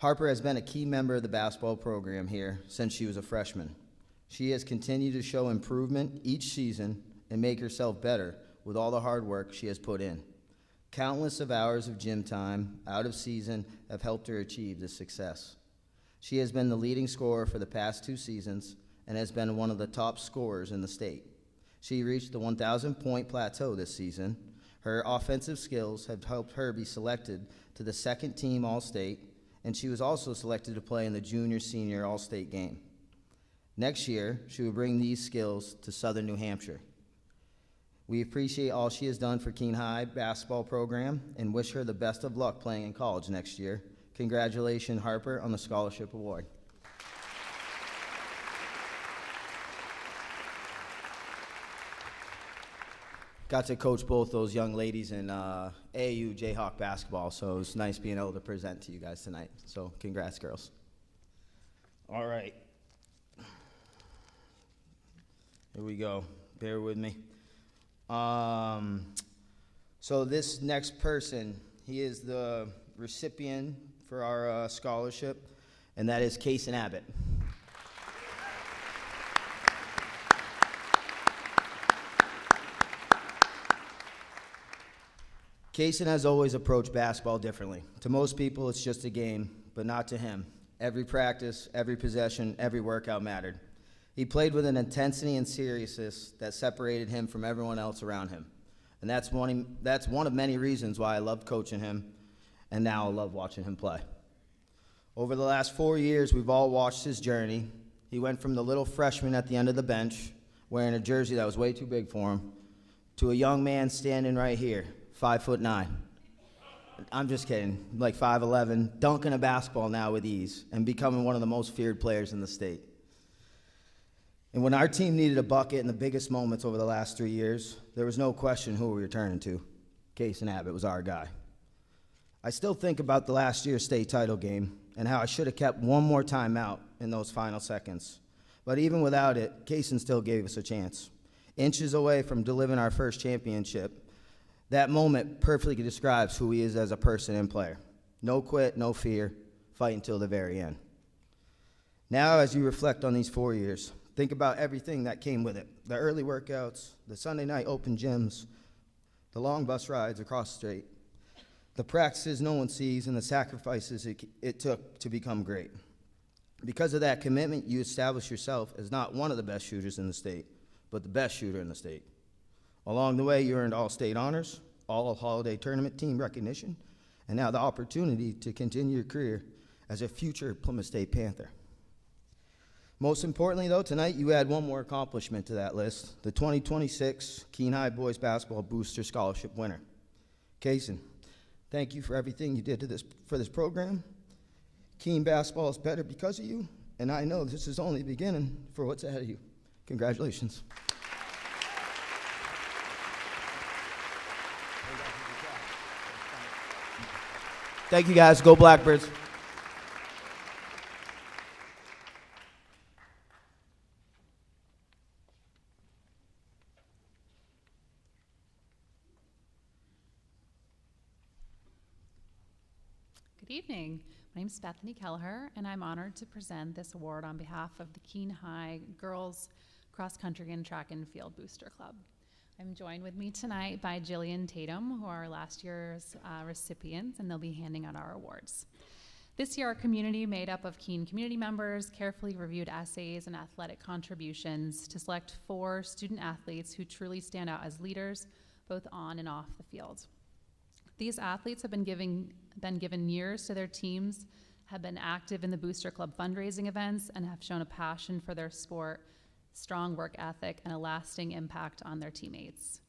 Harper has been a key member of the basketball program here since she was a freshman. She has continued to show improvement each season and make herself better with all the hard work she has put in. Countless of hours of gym time out of season have helped her achieve this success. She has been the leading scorer for the past 2 seasons and has been one of the top scorers in the state. She reached the 1,000-point plateau this season. Her offensive skills have helped her be selected to the second-team All-State, and she was also selected to play in the junior-senior All-State game. Next year, she will bring these skills to Southern New Hampshire. We appreciate all she has done for Keene High basketball program and wish her the best of luck playing in college next year. Congratulations, Harper, on the scholarship award. Got to coach both those young ladies in AAU Jayhawk basketball, so it was nice being able to present to you guys tonight. So congrats, girls. All right. Here we go. Bear with me. So this next person, he is the recipient for our scholarship, and that is Keene Abbott. Keene has always approached basketball differently. To most people, it's just a game, but not to him. Every practice, every possession, every workout mattered. He played with an intensity and seriousness that separated him from everyone else around him. And that's one of many reasons why I loved coaching him, and now I love watching him play. Over the last 4 years, we've all watched his journey. He went from the little freshman at the end of the bench, wearing a jersey that was way too big for him, to a young man standing right here, 5'9". I'm just kidding, like 5'11", dunking a basketball now with ease, and becoming one of the most feared players in the state. And when our team needed a bucket in the biggest moments over the last 3 years, there was no question who we were turning to. Keene Abbott was our guy. I still think about the last year's state title game and how I should have kept one more time out in those final seconds. But even without it, Keene still gave us a chance. Inches away from delivering our first championship, that moment perfectly describes who he is as a person and player. No quit, no fear, fight until the very end. Now, as you reflect on these 4 years, think about everything that came with it. The early workouts, the Sunday night open gyms, the long bus rides across the state, the practices no one sees, and the sacrifices it took to become great. Because of that commitment, you established yourself as not one of the best shooters in the state, but the best shooter in the state. Along the way, you earned all-state honors, all-holiday tournament team recognition, and now the opportunity to continue your career as a future Plymouth State Panther. Most importantly, though, tonight you add one more accomplishment to that list, the 2026 Keene High Boys Basketball Booster Scholarship winner. Keene, thank you for everything you did for this program. Keene basketball is better because of you, and I know this is only the beginning for what's ahead of you. Congratulations. Thank you, guys. Go Blackbirds. Good evening. My name is Bethany Kelleher, and I'm honored to present this award on behalf of the Keene High Girls Cross Country and Track and Field Booster Club. I'm joined with me tonight by Jillian Tatum, who are last year's recipients, and they'll be handing out our awards. This year, our community, made up of Keene community members, carefully reviewed essays and athletic contributions to select 4 student athletes who truly stand out as leaders, both on and off the field. These athletes have been given years to their teams, have been active in the Booster Club fundraising events, and have shown a passion for their sport, strong work ethic, and a lasting impact on their teammates.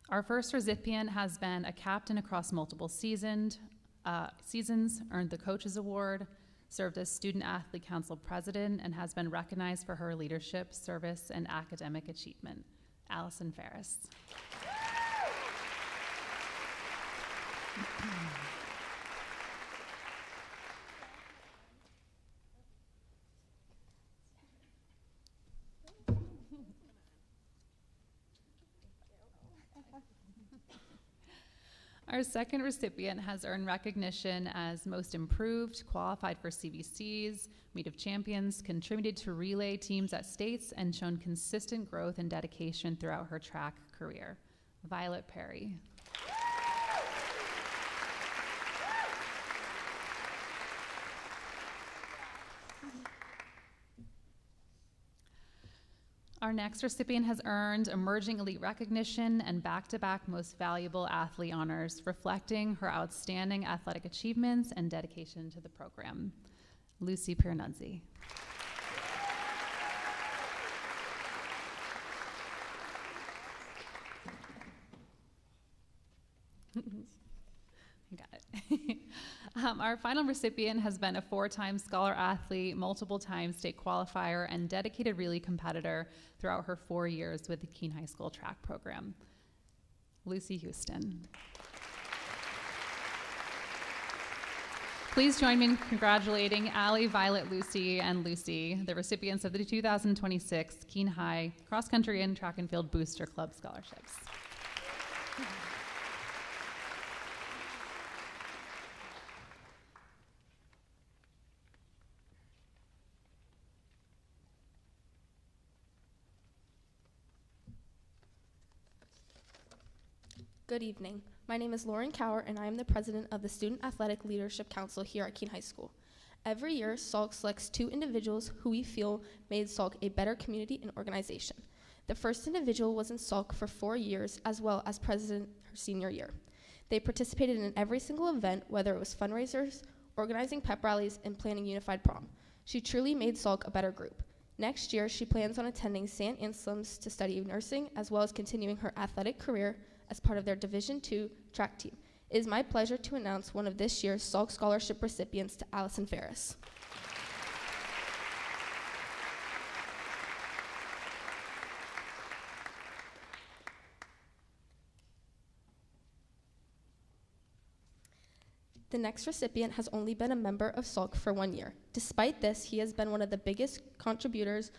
Our first recipient has been a captain across multiple seasons, earned the Coaches Award, served as Student Athlete Council President, and has been recognized for her leadership, service, and academic achievement. Allison Ferris. Our second recipient has earned recognition as Most Improved, qualified for CVCs, Meet of Champions, contributed to relay teams at states, and shown consistent growth and dedication throughout her track career. Violet Perry. Our next recipient has earned Emerging Elite Recognition and back-to-back Most Valuable Athlete honors, reflecting her outstanding athletic achievements and dedication to the program. Lucy Piernuzzi. Got it. Our final recipient has been a 4-time Scholar Athlete, multiple-time state qualifier, and dedicated relay competitor throughout her 4 years with the Keene High School track program. Lucy Houston. Please join me in congratulating Allie, Violet, Lucy, and Lucy, the recipients of the 2026 Keene High Cross Country and Track and Field Booster Club scholarships. Good evening. My name is Lauren Cower, and I am the president of the Student Athletic Leadership Council here at Keene High School. Every year, SALC selects 2 individuals who we feel made SALC a better community and organization. The first individual was in SALC for 4 years, as well as president her senior year. They participated in every single event, whether it was fundraisers, organizing pep rallies, and planning unified prom. She truly made SALC a better group. Next year, she plans on attending St. Anselm's to study nursing, as well as continuing her athletic career as part of their Division II track team. It is my pleasure to announce one of this year's SALC scholarship recipients to Allison Ferris. The next recipient has only been a member of SALC for 1 year. Despite this, he has been one of the biggest contributors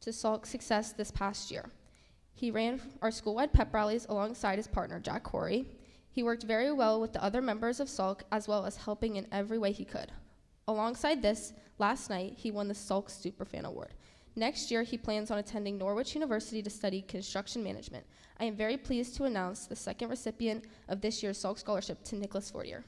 to SALC's success this past year. He ran our school-wide pep rallies alongside his partner, Jack Corey. He worked very well with the other members of SALC, as well as helping in every way he could. Alongside this, last night, he won the SALC Superfan Award. Next year, he plans on attending Norwich University to study construction management. I am very pleased to announce the second recipient of this year's SALC scholarship to Nicholas Fortier.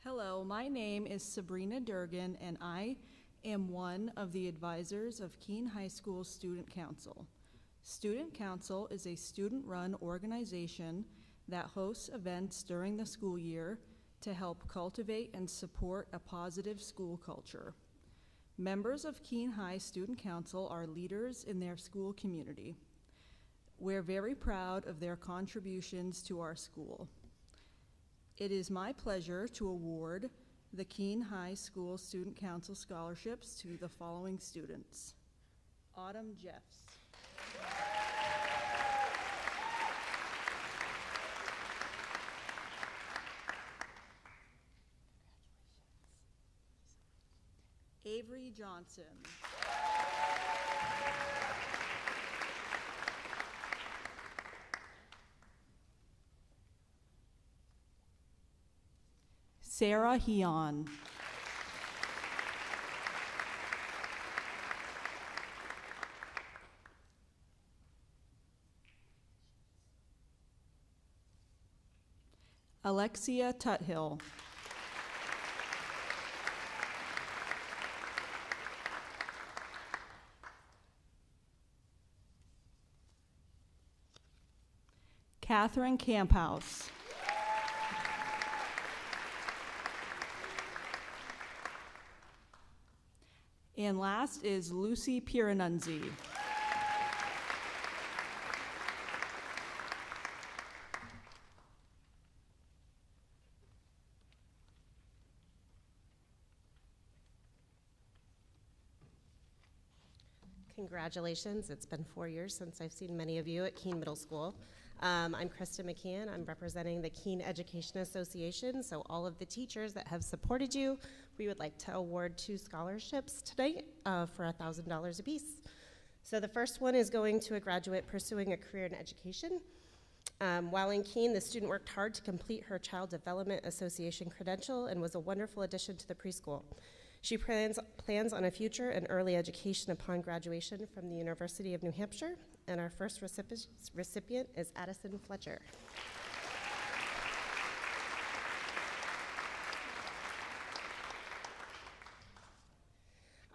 Hello, my name is Sabrina Durgan, and I am one of the advisors of Keene High School Student Council. Student Council is a student-run organization that hosts events during the school year to help cultivate and support a positive school culture. Members of Keene High Student Council are leaders in their school community. We're very proud of their contributions to our school. It is my pleasure to award the Keene High School Student Council scholarships to the following students. Autumn Jeffs. Avery Johnson. Sarah Heon. Alexia Tuthill. Catherine Camphouse. And last is Lucy Piernuzzi. Congratulations. It's been 4 years since I've seen many of you at Keene Middle School. I'm Krista McKeon. I'm representing the Keene Education Association. So all of the teachers that have supported you, we would like to award 2 scholarships tonight for $1,000 apiece. So the first one is going to a graduate pursuing a career in education. While in Keene, the student worked hard to complete her Child Development Association credential and was a wonderful addition to the preschool. She plans on a future in early education upon graduation from the University of New Hampshire, and our first recipient is Addison Fletcher.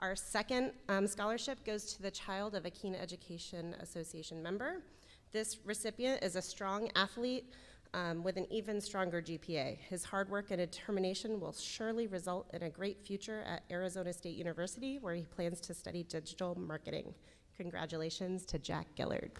Our second scholarship goes to the child of a Keene Education Association member. This recipient is a strong athlete with an even stronger GPA. His hard work and determination will surely result in a great future at Arizona State University, where he plans to study digital marketing. Congratulations to Jack Gillard.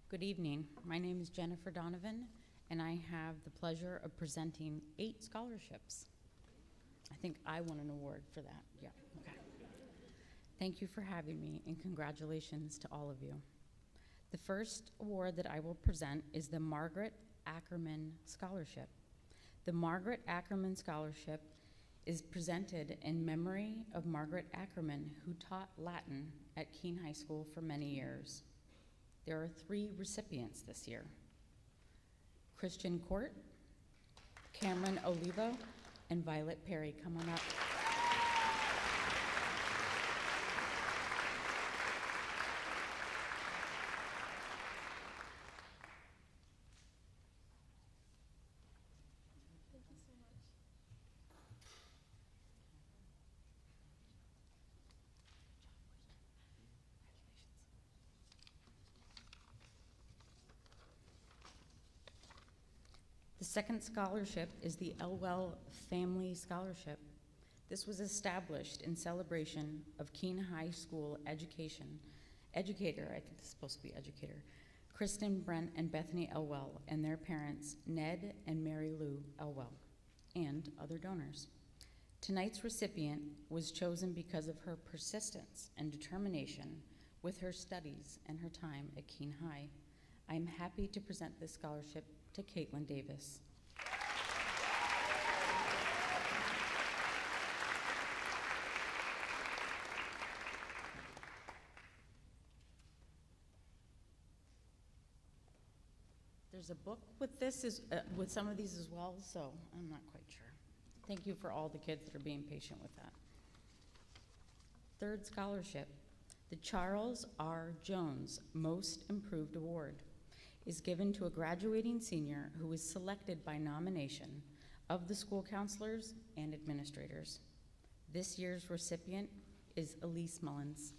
Good evening. My name is Jennifer Donovan, and I have the pleasure of presenting 8 scholarships. I think I won an award for that. Yeah, okay. Thank you for having me, and congratulations to all of you. The first award that I will present is the Margaret Ackerman Scholarship. The Margaret Ackerman Scholarship is presented in memory of Margaret Ackerman, who taught Latin at Keene High School for many years. There are 3 recipients this year: Christian Court, Cameron Olivo, and Violet Perry. Come on up. The second scholarship is the Elwell Family Scholarship. This was established in celebration of Keene High School educator, I think it's supposed to be educator, Kristen, Brent, and Bethany Elwell, and their parents, Ned and Mary Lou Elwell, and other donors. Tonight's recipient was chosen because of her persistence and determination with her studies and her time at Keene High. I'm happy to present this scholarship to Caitlin Davis. There's a book with this, with some of these as well, so I'm not quite sure. Thank you for all the kids that are being patient with that. Third scholarship, the Charles R. Jones Most Improved Award, is given to a graduating senior who is selected by nomination of the school counselors and administrators. This year's recipient is Elise Mullins.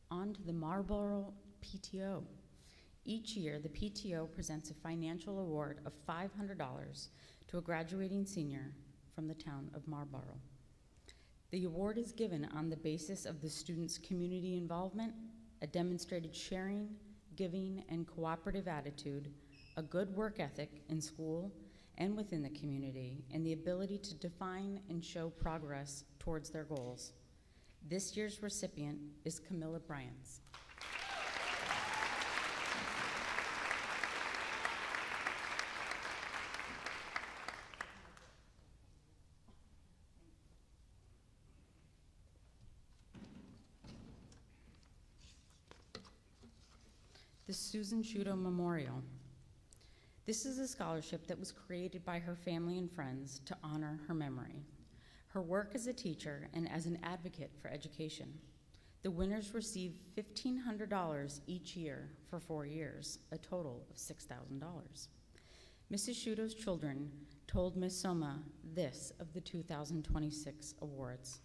On to the Marlboro PTO. Each year, the PTO presents a financial award of $500 to a graduating senior from the town of Marlboro. The award is given on the basis of the student's community involvement, a demonstrated sharing, giving, and cooperative attitude, a good work ethic in school and within the community, and the ability to define and show progress towards their goals. This year's recipient is Camilla Bryants. The Susan Shudo Memorial. This is a scholarship that was created by her family and friends to honor her memory, her work as a teacher and as an advocate for education. The winners receive $1,500 each year for 4 years, a total of $6,000. Mrs. Shudo's children told Miss Soma this of the 2026 awards.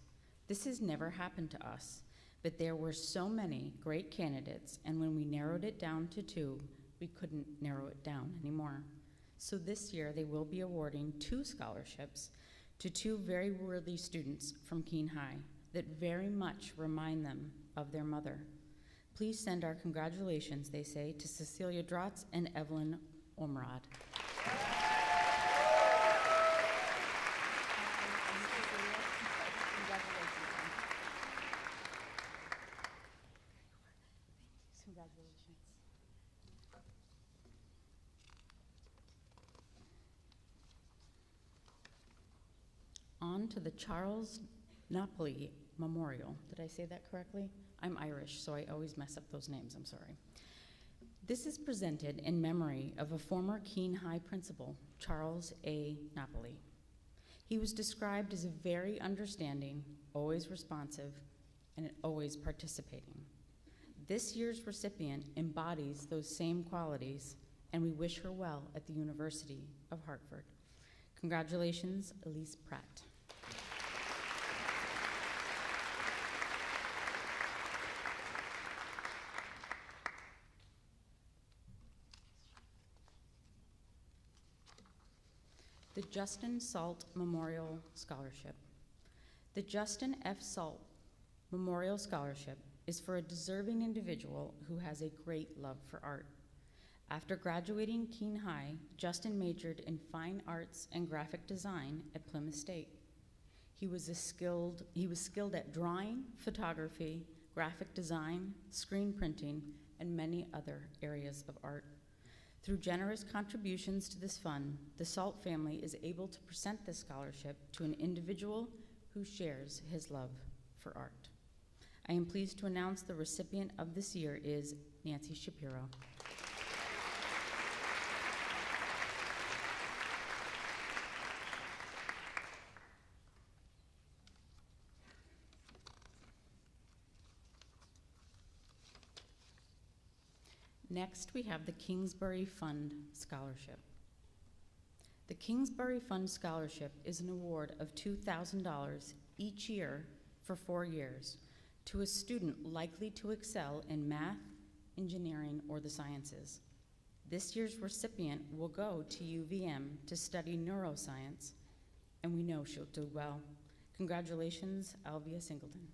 This has never happened to us, but there were so many great candidates, and when we narrowed it down to 2, we couldn't narrow it down anymore. So this year they will be awarding 2 scholarships to 2 very worthy students from Keene High that very much remind them of their mother. Please send our congratulations, they say, to Cecilia Drotz and Evelyn Omrad. Congratulations. On to the Charles Napoli Memorial. Did I say that correctly? I'm Irish, so I always mess up those names. I'm sorry. This is presented in memory of a former Keene High principal, Charles A. Napoli. He was described as a very understanding, always responsive, and always participating. This year's recipient embodies those same qualities, and we wish her well at the University of Hartford. Congratulations, Elise Pratt. The Justin Salt Memorial Scholarship. The Justin F. Salt Memorial Scholarship is for a deserving individual who has a great love for art. After graduating Keene High, Justin majored in fine arts and graphic design at Plymouth State. He was skilled at drawing, photography, graphic design, screen printing, and many other areas of art. Through generous contributions to this fund, the Salt family is able to present this scholarship to an individual who shares his love for art. I am pleased to announce the recipient of this year is Nancy Shapiro. Next, we have the Kingsbury Fund Scholarship. The Kingsbury Fund Scholarship is an award of $2,000 each year for 4 years to a student likely to excel in math, engineering, or the sciences. This year's recipient will go to UVM to study neuroscience, and we know she'll do well. Congratulations, Alvia Singleton.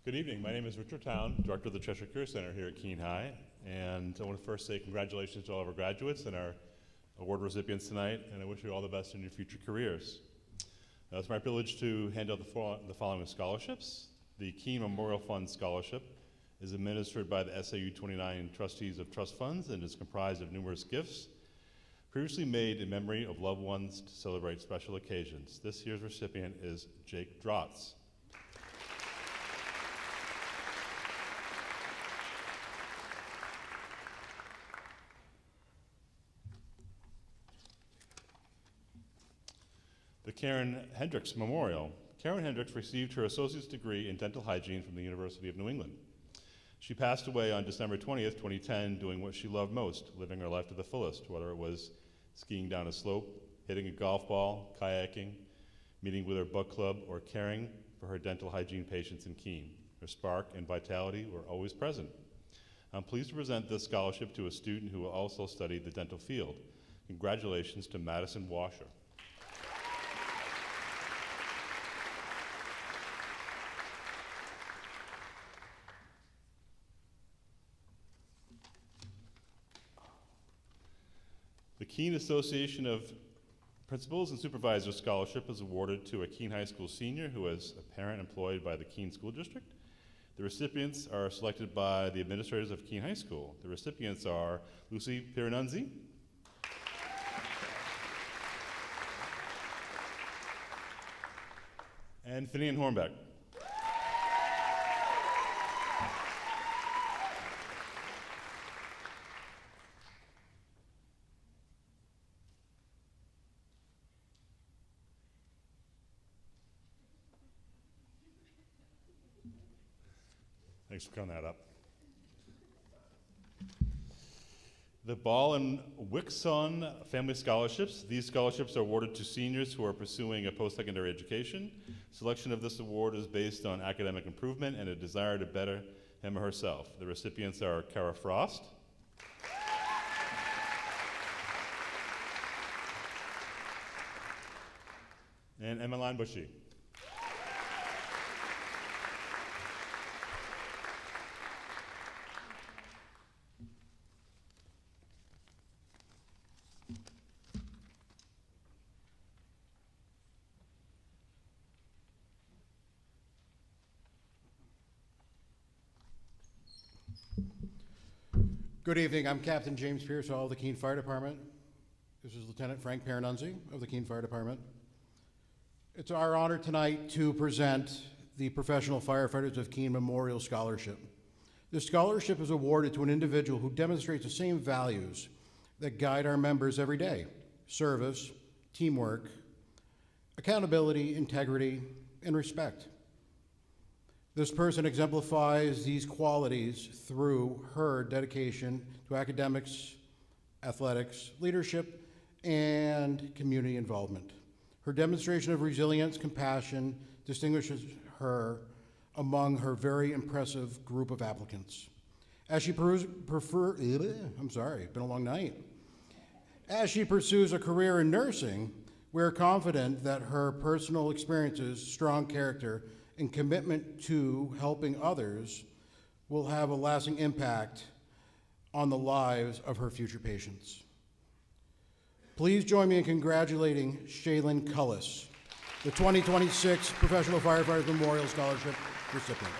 Good evening. My name is Richard Town, Director of the Cheshire Career Center here at Keene High, and I want to first say congratulations to all of our graduates and our award recipients tonight, and I wish you all the best in your future careers. It's my privilege to hand out the following scholarships. The Keene Memorial Fund Scholarship is administered by the SAU 29 Trustees of Trust Funds and is comprised of numerous gifts previously made in memory of loved ones to celebrate special occasions. This year's recipient is Jake Drotz. The Karen Hendricks Memorial. Karen Hendricks received her associate's degree in dental hygiene from the University of New England. She passed away on December 20th, 2010, doing what she loved most, living her life to the fullest, whether it was skiing down a slope, hitting a golf ball, kayaking, meeting with her book club, or caring for her dental hygiene patients in Keene. Her spark and vitality were always present. I'm pleased to present this scholarship to a student who also studied the dental field. Congratulations to Madison Washer. The Keene Association of Principals and Supervisors Scholarship is awarded to a Keene High School senior who is a parent employed by the Keene School District. The recipients are selected by the administrators of Keene High School. The recipients are Lucy Piranunzi, and Finian Hornbeck. Thanks for clearing that up. The Ball and Wickson Family Scholarships. These scholarships are awarded to seniors who are pursuing a post-secondary education. Selection of this award is based on academic improvement and a desire to better him or herself. The recipients are Kara Frost, and Emmeline Bushy. Good evening. I'm Captain James Pearsall of the Keene Fire Department. This is Lieutenant Frank Paranunzi of the Keene Fire Department. It's our honor tonight to present the Professional Firefighters of Keene Memorial Scholarship. This scholarship is awarded to an individual who demonstrates the same values that guide our members every day: service, teamwork, accountability, integrity, and respect. This person exemplifies these qualities through her dedication to academics, athletics, leadership, and community involvement. Her demonstration of resilience, compassion distinguishes her among her very impressive group of applicants. As she pursues a career in nursing, we're confident that her personal experiences, strong character, and commitment to helping others will have a lasting impact on the lives of her future patients. Please join me in congratulating Shaylin Cullis, the 2026 Professional Firefighters Memorial Scholarship recipient.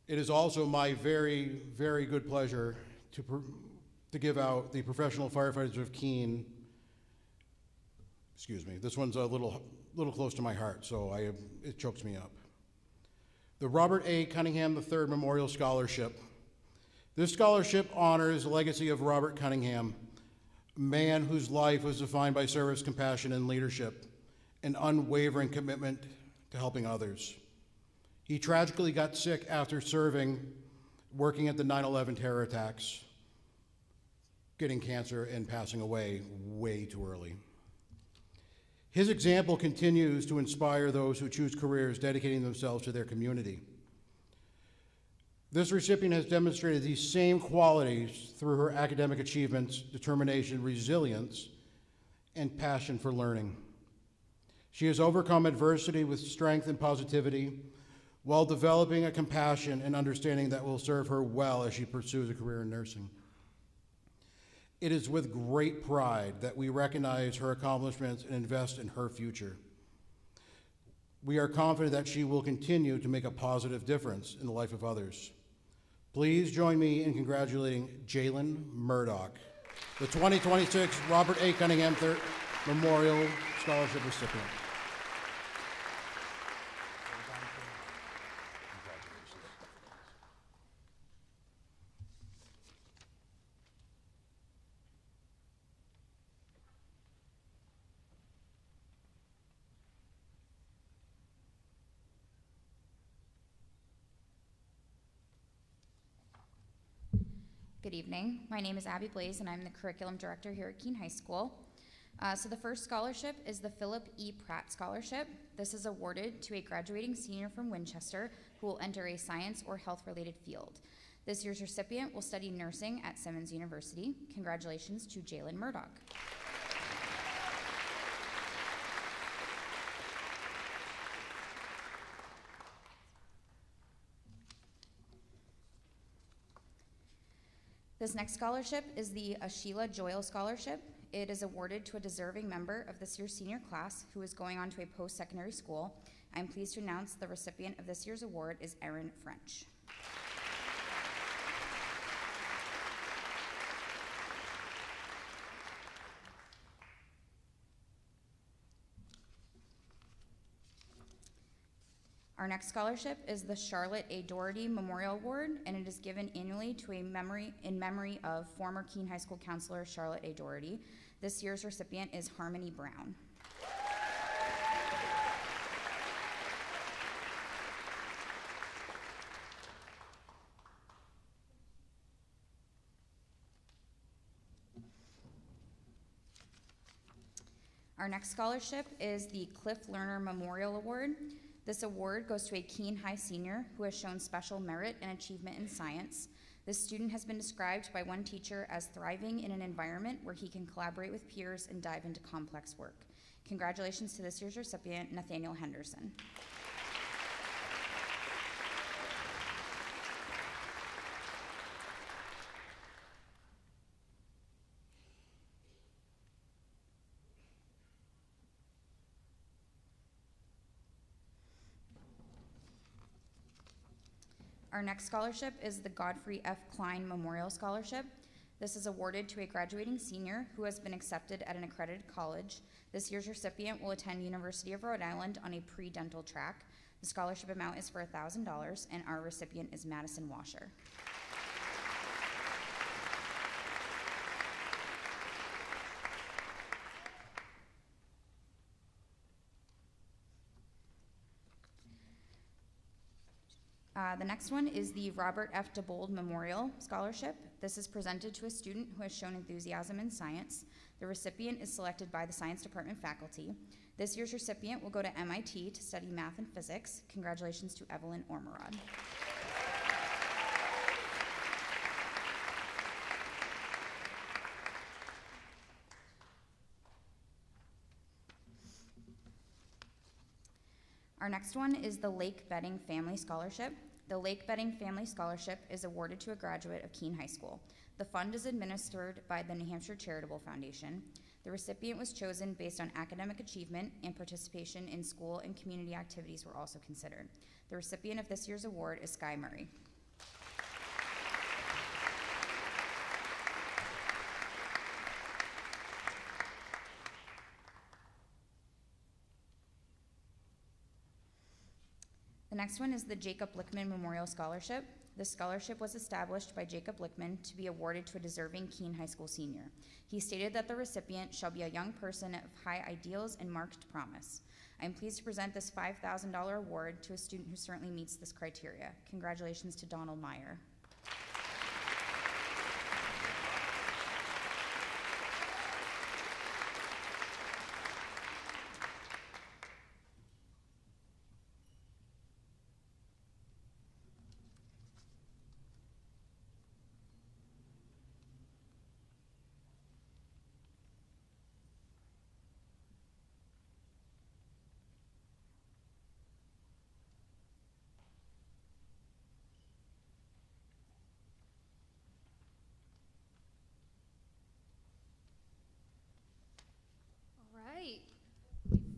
It is also my very, very good pleasure to give out the Professional Firefighters of Keene. Excuse me, this one's a little close to my heart, so it chokes me up. The Robert A. Cunningham III Memorial Scholarship. This scholarship honors the legacy of Robert Cunningham, a man whose life was defined by service, compassion, and leadership, an unwavering commitment to helping others. He tragically got sick after working at the 9/11 terror attacks, getting cancer and passing away way too early. His example continues to inspire those who choose careers dedicating themselves to their community. This recipient has demonstrated these same qualities through her academic achievements, determination, resilience, and passion for learning. She has overcome adversity with strength and positivity, while developing a compassion and understanding that will serve her well as she pursues a career in nursing. It is with great pride that we recognize her accomplishments and invest in her future. We are confident that she will continue to make a positive difference in the life of others. Please join me in congratulating Jalen Murdoch, the 2026 Robert A. Cunningham III Memorial Scholarship recipient. Good evening. My name is Abby Blaze, and I'm the curriculum director here at Keene High School. So the first scholarship is the Philip E. Pratt Scholarship. This is awarded to a graduating senior from Winchester who will enter a science or health-related field. This year's recipient will study nursing at Simmons University. Congratulations to Jalen Murdoch. This next scholarship is the Sheila Joyle Scholarship. It is awarded to a deserving member of this year's senior class who is going on to a post-secondary school. I'm pleased to announce the recipient of this year's award is Erin French. Our Our next scholarship is the Charlotte A. Doherty Memorial Award, and it is given annually to in memory of former Keene High School counselor Charlotte A. Doherty. This year's recipient is Harmony Brown. Our next scholarship is the Cliff Lerner Memorial Award. This award goes to a Keene High senior who has shown special merit and achievement in science. This student has been described by one teacher as thriving in an environment where he can collaborate with peers and dive into complex work. Congratulations to this year's recipient, Nathaniel Henderson. Our next scholarship is the Godfrey F. Klein Memorial Scholarship. This is awarded to a graduating senior who has been accepted at an accredited college. This year's recipient will attend University of Rhode Island on a pre-dental track. The scholarship amount is for $1,000, and our recipient is Madison Washer. The next one is the Robert F. DeBold Memorial Scholarship. This is presented to a student who has shown enthusiasm in science. The recipient is selected by the science department faculty. This year's recipient will go to MIT to study math and physics. Congratulations to Evelyn Ormerod. Our next one is the Lake Bedding Family Scholarship. The Lake Bedding Family Scholarship is awarded to a graduate of Keene High School. The fund is administered by the New Hampshire Charitable Foundation. The recipient was chosen based on academic achievement, and participation in school and community activities were also considered. The recipient of this year's award is Sky Murray. The next one is the Jacob Lickman Memorial Scholarship. This scholarship was established by Jacob Lickman to be awarded to a deserving Keene High School senior. He stated that the recipient shall be a young person of high ideals and marked promise. I am pleased to present this $5,000 award to a student who certainly meets this criteria. Congratulations to Donald Meyer.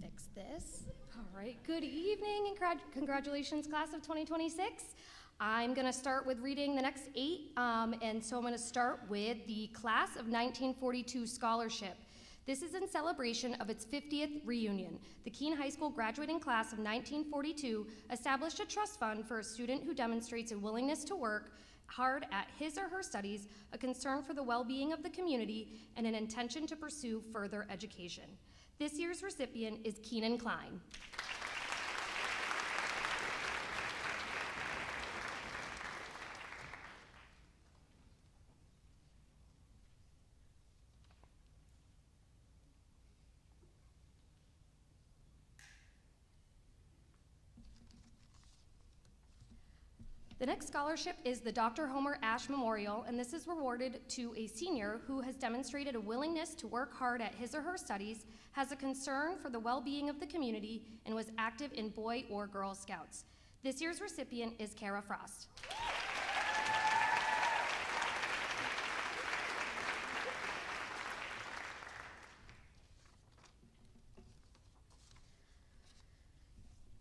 Fix this. All right, good evening and congratulations, class of 2026. I'm gonna start with reading the next 8, and so I'm gonna start with the class of 1942 scholarship. This is in celebration of its 50th reunion. The Keene High School graduating class of 1942 established a trust fund for a student who demonstrates a willingness to work hard at his or her studies, a concern for the well-being of the community, and an intention to pursue further education. This year's recipient is Keenan Klein. The next scholarship is the Dr. Homer Ash Memorial, and this is awarded to a senior who has demonstrated a willingness to work hard at his or her studies, has a concern for the well-being of the community, and was active in Boy or Girl Scouts. This year's recipient is Kara Frost.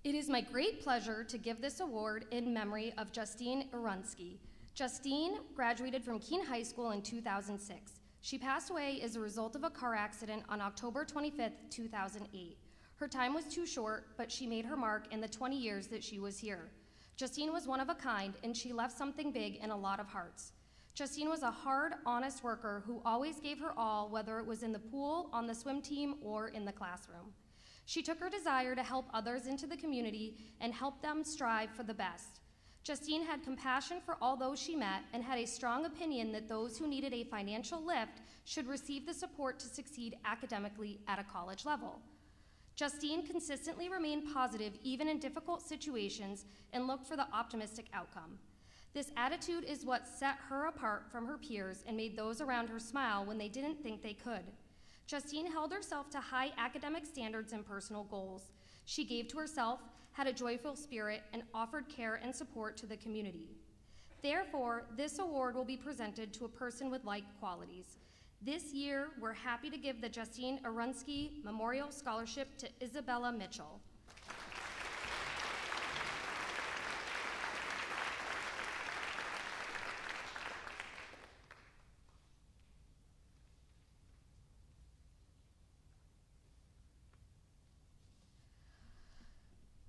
It is my great pleasure to give this award in memory of Justine Arunsky. Justine graduated from Keene High School in 2006. She passed away as a result of a car accident on October 25th, 2008. Her time was too short, but she made her mark in the 20 years that she was here. Justine was one of a kind, and she left something big in a lot of hearts. Justine was a hard, honest worker who always gave her all, whether it was in the pool, on the swim team, or in the classroom. She took her desire to help others into the community and help them strive for the best. Justine had compassion for all those she met and had a strong opinion that those who needed a financial lift should receive the support to succeed academically at a college level. Justine consistently remained positive even in difficult situations and looked for the optimistic outcome. This attitude is what set her apart from her peers and made those around her smile when they didn't think they could. Justine held herself to high academic standards and personal goals. She gave to herself, had a joyful spirit, and offered care and support to the community. Therefore, this award will be presented to a person with like qualities. This year, we're happy to give the Justine Arunsky Memorial Scholarship to Isabella Mitchell.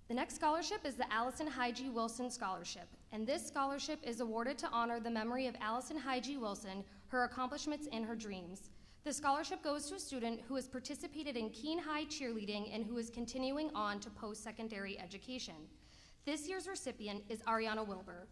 The next scholarship is the Allison Hy-G Wilson Scholarship, and this scholarship is awarded to honor the memory of Allison Hy-G Wilson, her accomplishments, and her dreams. The scholarship goes to a student who has participated in Keene High cheerleading and who is continuing on to post-secondary education. This year's recipient is Ariana Wilbur.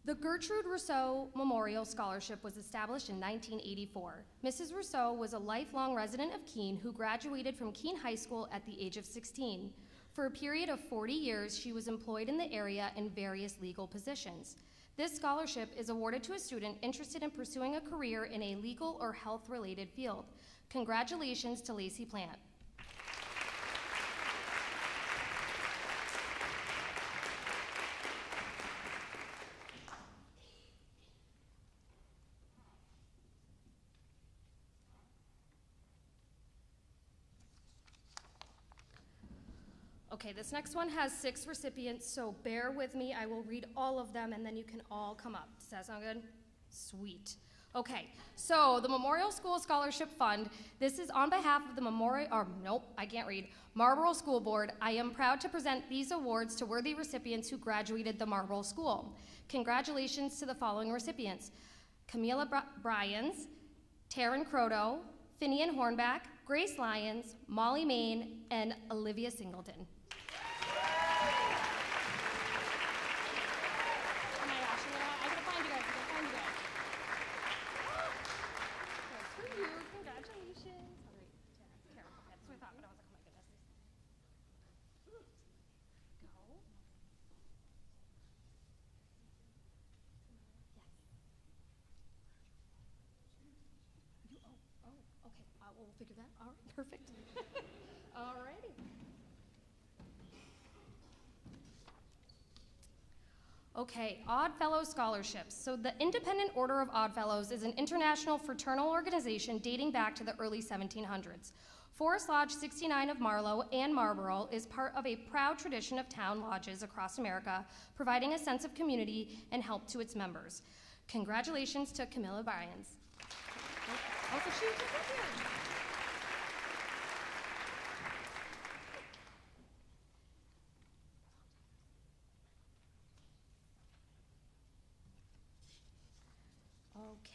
The Gertrude Rousseau Memorial Scholarship was established in 1984. Mrs. Rousseau was a lifelong resident of Keene who graduated from Keene High School at the age of 16. For a period of 40 years, she was employed in the area in various legal positions. This scholarship is awarded to a student interested in pursuing a career in a legal or health-related field. Congratulations to Lacey Plant. Okay, this next one has 6 recipients, so bear with me. I will read all of them, and then you can all come up. Does that sound good? Sweet. Okay, so the Memorial School Scholarship Fund, this is on behalf of the Marlboro School Board. I am proud to present these awards to worthy recipients who graduated the Marlboro School. Congratulations to the following recipients: Camila Bryans, Taryn Croto, Finian Hornback, Grace Lyons, Molly Main, and Olivia Singleton. We'll figure that. All right, perfect. All righty. Okay, Odd Fellows Scholarships. So the Independent Order of Odd Fellows is an international fraternal organization dating back to the early 1700s. Forest Lodge 69 of Marlow and Marlborough is part of a proud tradition of town lodges across America, providing a sense of community and help to its members. Congratulations to Camilla Bryans.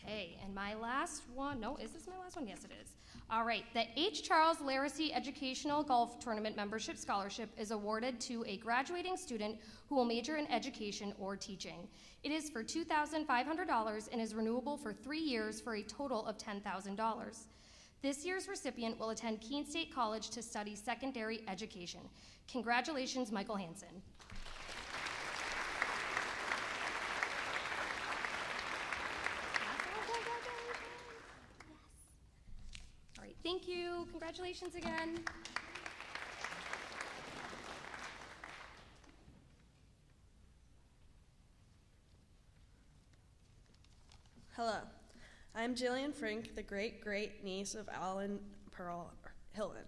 Okay, and my last one, no, is this my last one? Yes, it is. All right, the H. Charles Laracy Educational Golf Tournament Membership Scholarship is awarded to a graduating student who will major in education or teaching. It is for $2,500 and is renewable for 3 years for a total of $10,000. This year's recipient will attend Keene State College to study secondary education. Congratulations, Michael Hansen. All right, thank you. Congratulations again. Hello, I'm Jillian Frink, the great-great-niece of Alan Pearl Hillen.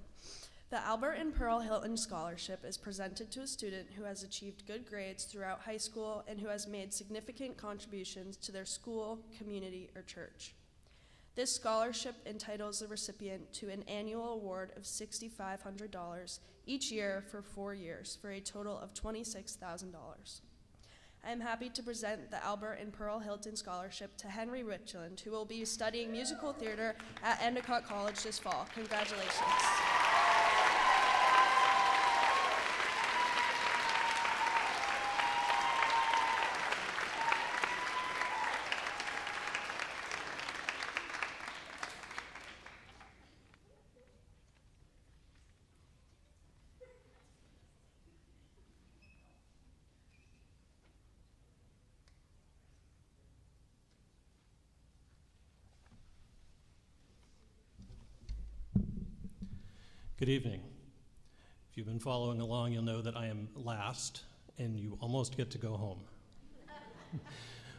The Albert and Pearl Hilton Scholarship is presented to a student who has achieved good grades throughout high school and who has made significant contributions to their school, community, or church. This scholarship entitles the recipient to an annual award of $6,500 each year for 4 years for a total of $26,000. I am happy to present the Albert and Pearl Hilton Scholarship to Henry Richland, who will be studying musical theater at Endicott College this fall. Congratulations. Good evening. If you've been following along, you'll know that I am last, and you almost get to go home.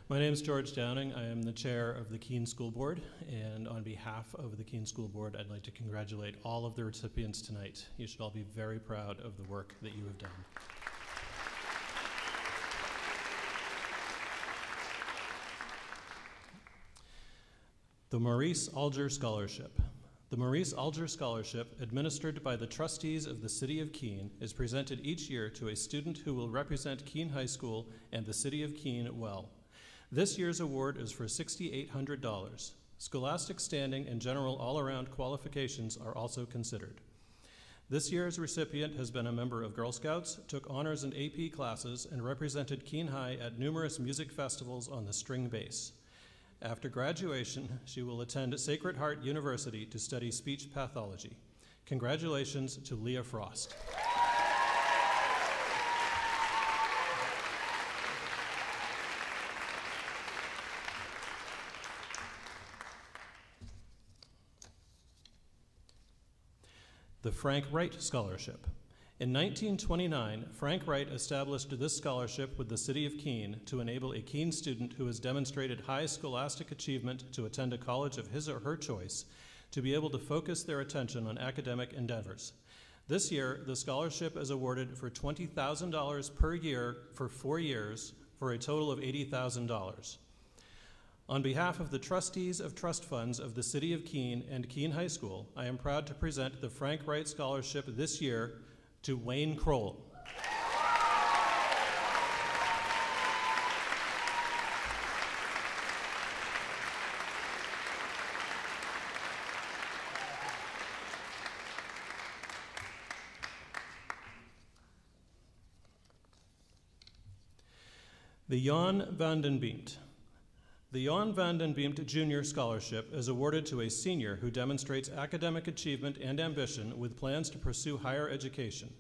My name is George Downing. I am the chair of the Keene School Board, and on behalf of the Keene School Board, I'd like to congratulate all of the recipients tonight. You should all be very proud of the work that you have done. The Maurice Alger Scholarship. The Maurice Alger Scholarship, administered by the trustees of the City of Keene, is presented each year to a student who will represent Keene High School and the City of Keene well. This year's award is for $6,800. Scholastic standing and general all-around qualifications are also considered. This year's recipient has been a member of Girl Scouts, took honors in AP classes, and represented Keene High at numerous music festivals on the string bass. After graduation, she will attend Sacred Heart University to study speech pathology. Congratulations to Leah Frost. The Frank Wright Scholarship. In 1929, Frank Wright established this scholarship with the City of Keene to enable a Keene student who has demonstrated high scholastic achievement to attend a college of his or her choice to be able to focus their attention on academic endeavors. This year, the scholarship is awarded for $20,000 per year for 4 years for a total of $80,000. On behalf of the trustees of trust funds of the City of Keene and Keene High School, I am proud to present the Frank Wright Scholarship this year to Wayne Kroll. The Jan van den Beemt. The Jan van den Beemt Junior Scholarship is awarded to a senior who demonstrates academic achievement and ambition with plans to pursue higher education.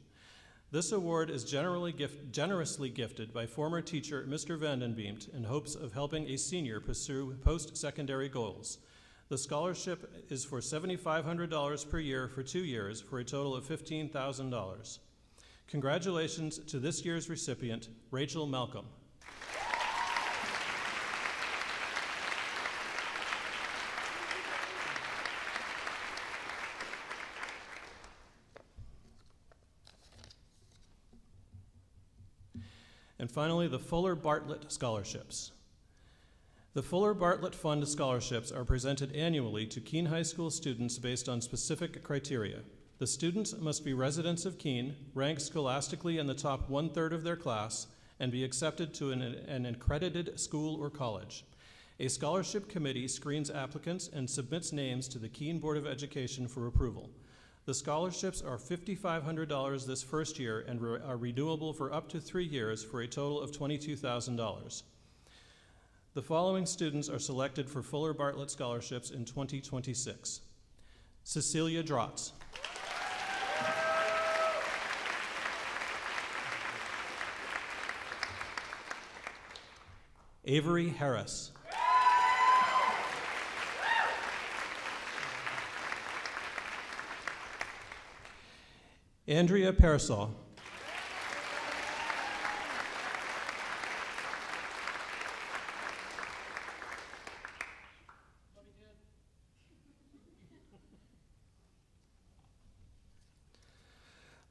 This award is generously gifted by former teacher Mr. van den Beemt in hopes of helping a senior pursue post-secondary goals. The scholarship is for $7,500 per year for 2 years for a total of $15,000. Congratulations to this year's recipient, Rachel Malcolm. And finally, the Fuller Bartlett Scholarships. The Fuller Bartlett Fund scholarships are presented annually to Keene High School students based on specific criteria. The students must be residents of Keene, rank scholastically in the top 1/3 of their class, and be accepted to an accredited school or college. A scholarship committee screens applicants and submits names to the Keene Board of Education for approval. The scholarships are $5,500 this first year and are renewable for up to 3 years for a total of $22,000. The following students are selected for Fuller Bartlett scholarships in 2026. Cecilia Drotz. Avery Harris. Andrea Pearsall.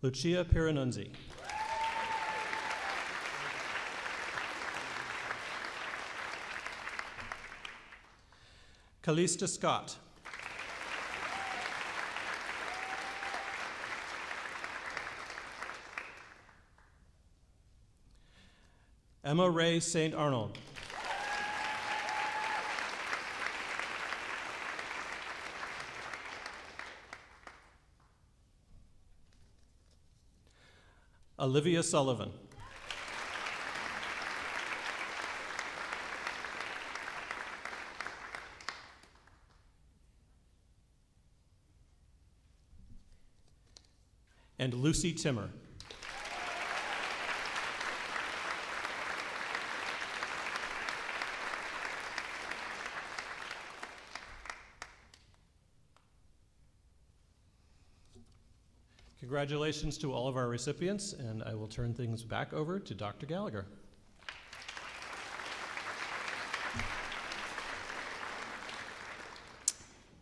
Lucia Piranunzi. Calista Scott. Emma Ray St. Arnold. Olivia Sullivan. And Lucy Timmer. Congratulations to all of our recipients, and I will turn things back over to Dr. Gallagher.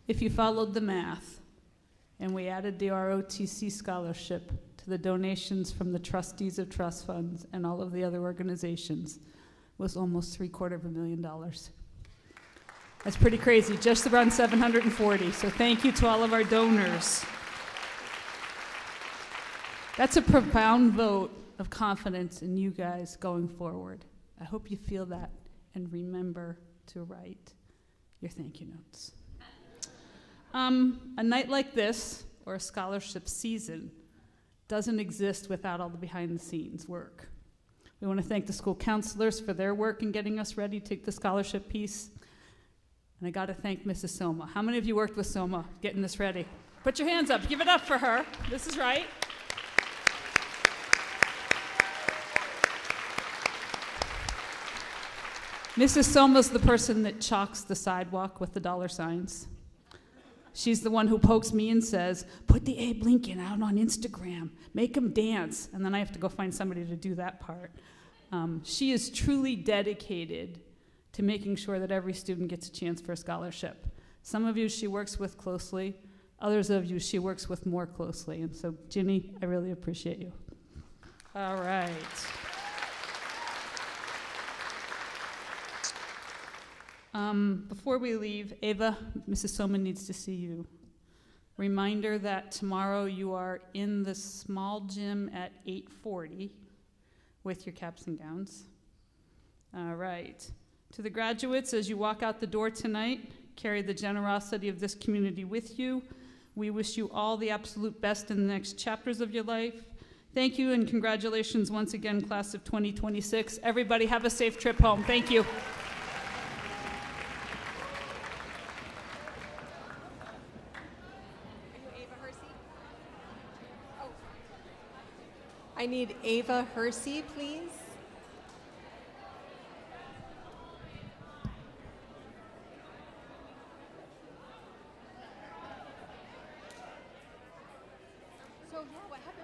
If you followed the math, and we added the ROTC scholarship to the donations from the trustees of trust funds and all of the other organizations, was almost $750,000. That's pretty crazy, just around 740. So thank you to all of our donors. That's a profound vote of confidence in you guys going forward. I hope you feel that and remember to write your thank you notes. A night like this, or a scholarship season, doesn't exist without all the behind-the-scenes work. We want to thank the school counselors for their work in getting us ready to take the scholarship piece. And I got to thank Mrs. Soma. How many of you worked with Soma getting this ready? Put your hands up. Give it up for her. This is right. Mrs. Soma's the person that chalks the sidewalk with the dollar signs. She's the one who pokes me and says, put the Abe Lincoln out on Instagram, make them dance. And then I have to go find somebody to do that part. She is truly dedicated to making sure that every student gets a chance for a scholarship. Some of you she works with closely, others of you she works with more closely. And so, Ginny, I really appreciate you. All right. Before we leave, Ava, Mrs. Soma needs to see you. Reminder that tomorrow you are in the small gym at 8:40 with your caps and gowns. All right. To the graduates, as you walk out the door tonight, carry the generosity of this community with you. We wish you all the absolute best in the next chapters of your life. Thank you and congratulations once again, class of 2026. Everybody have a safe trip home. Thank you. I need Ava Hersey, please. So yeah, what happened?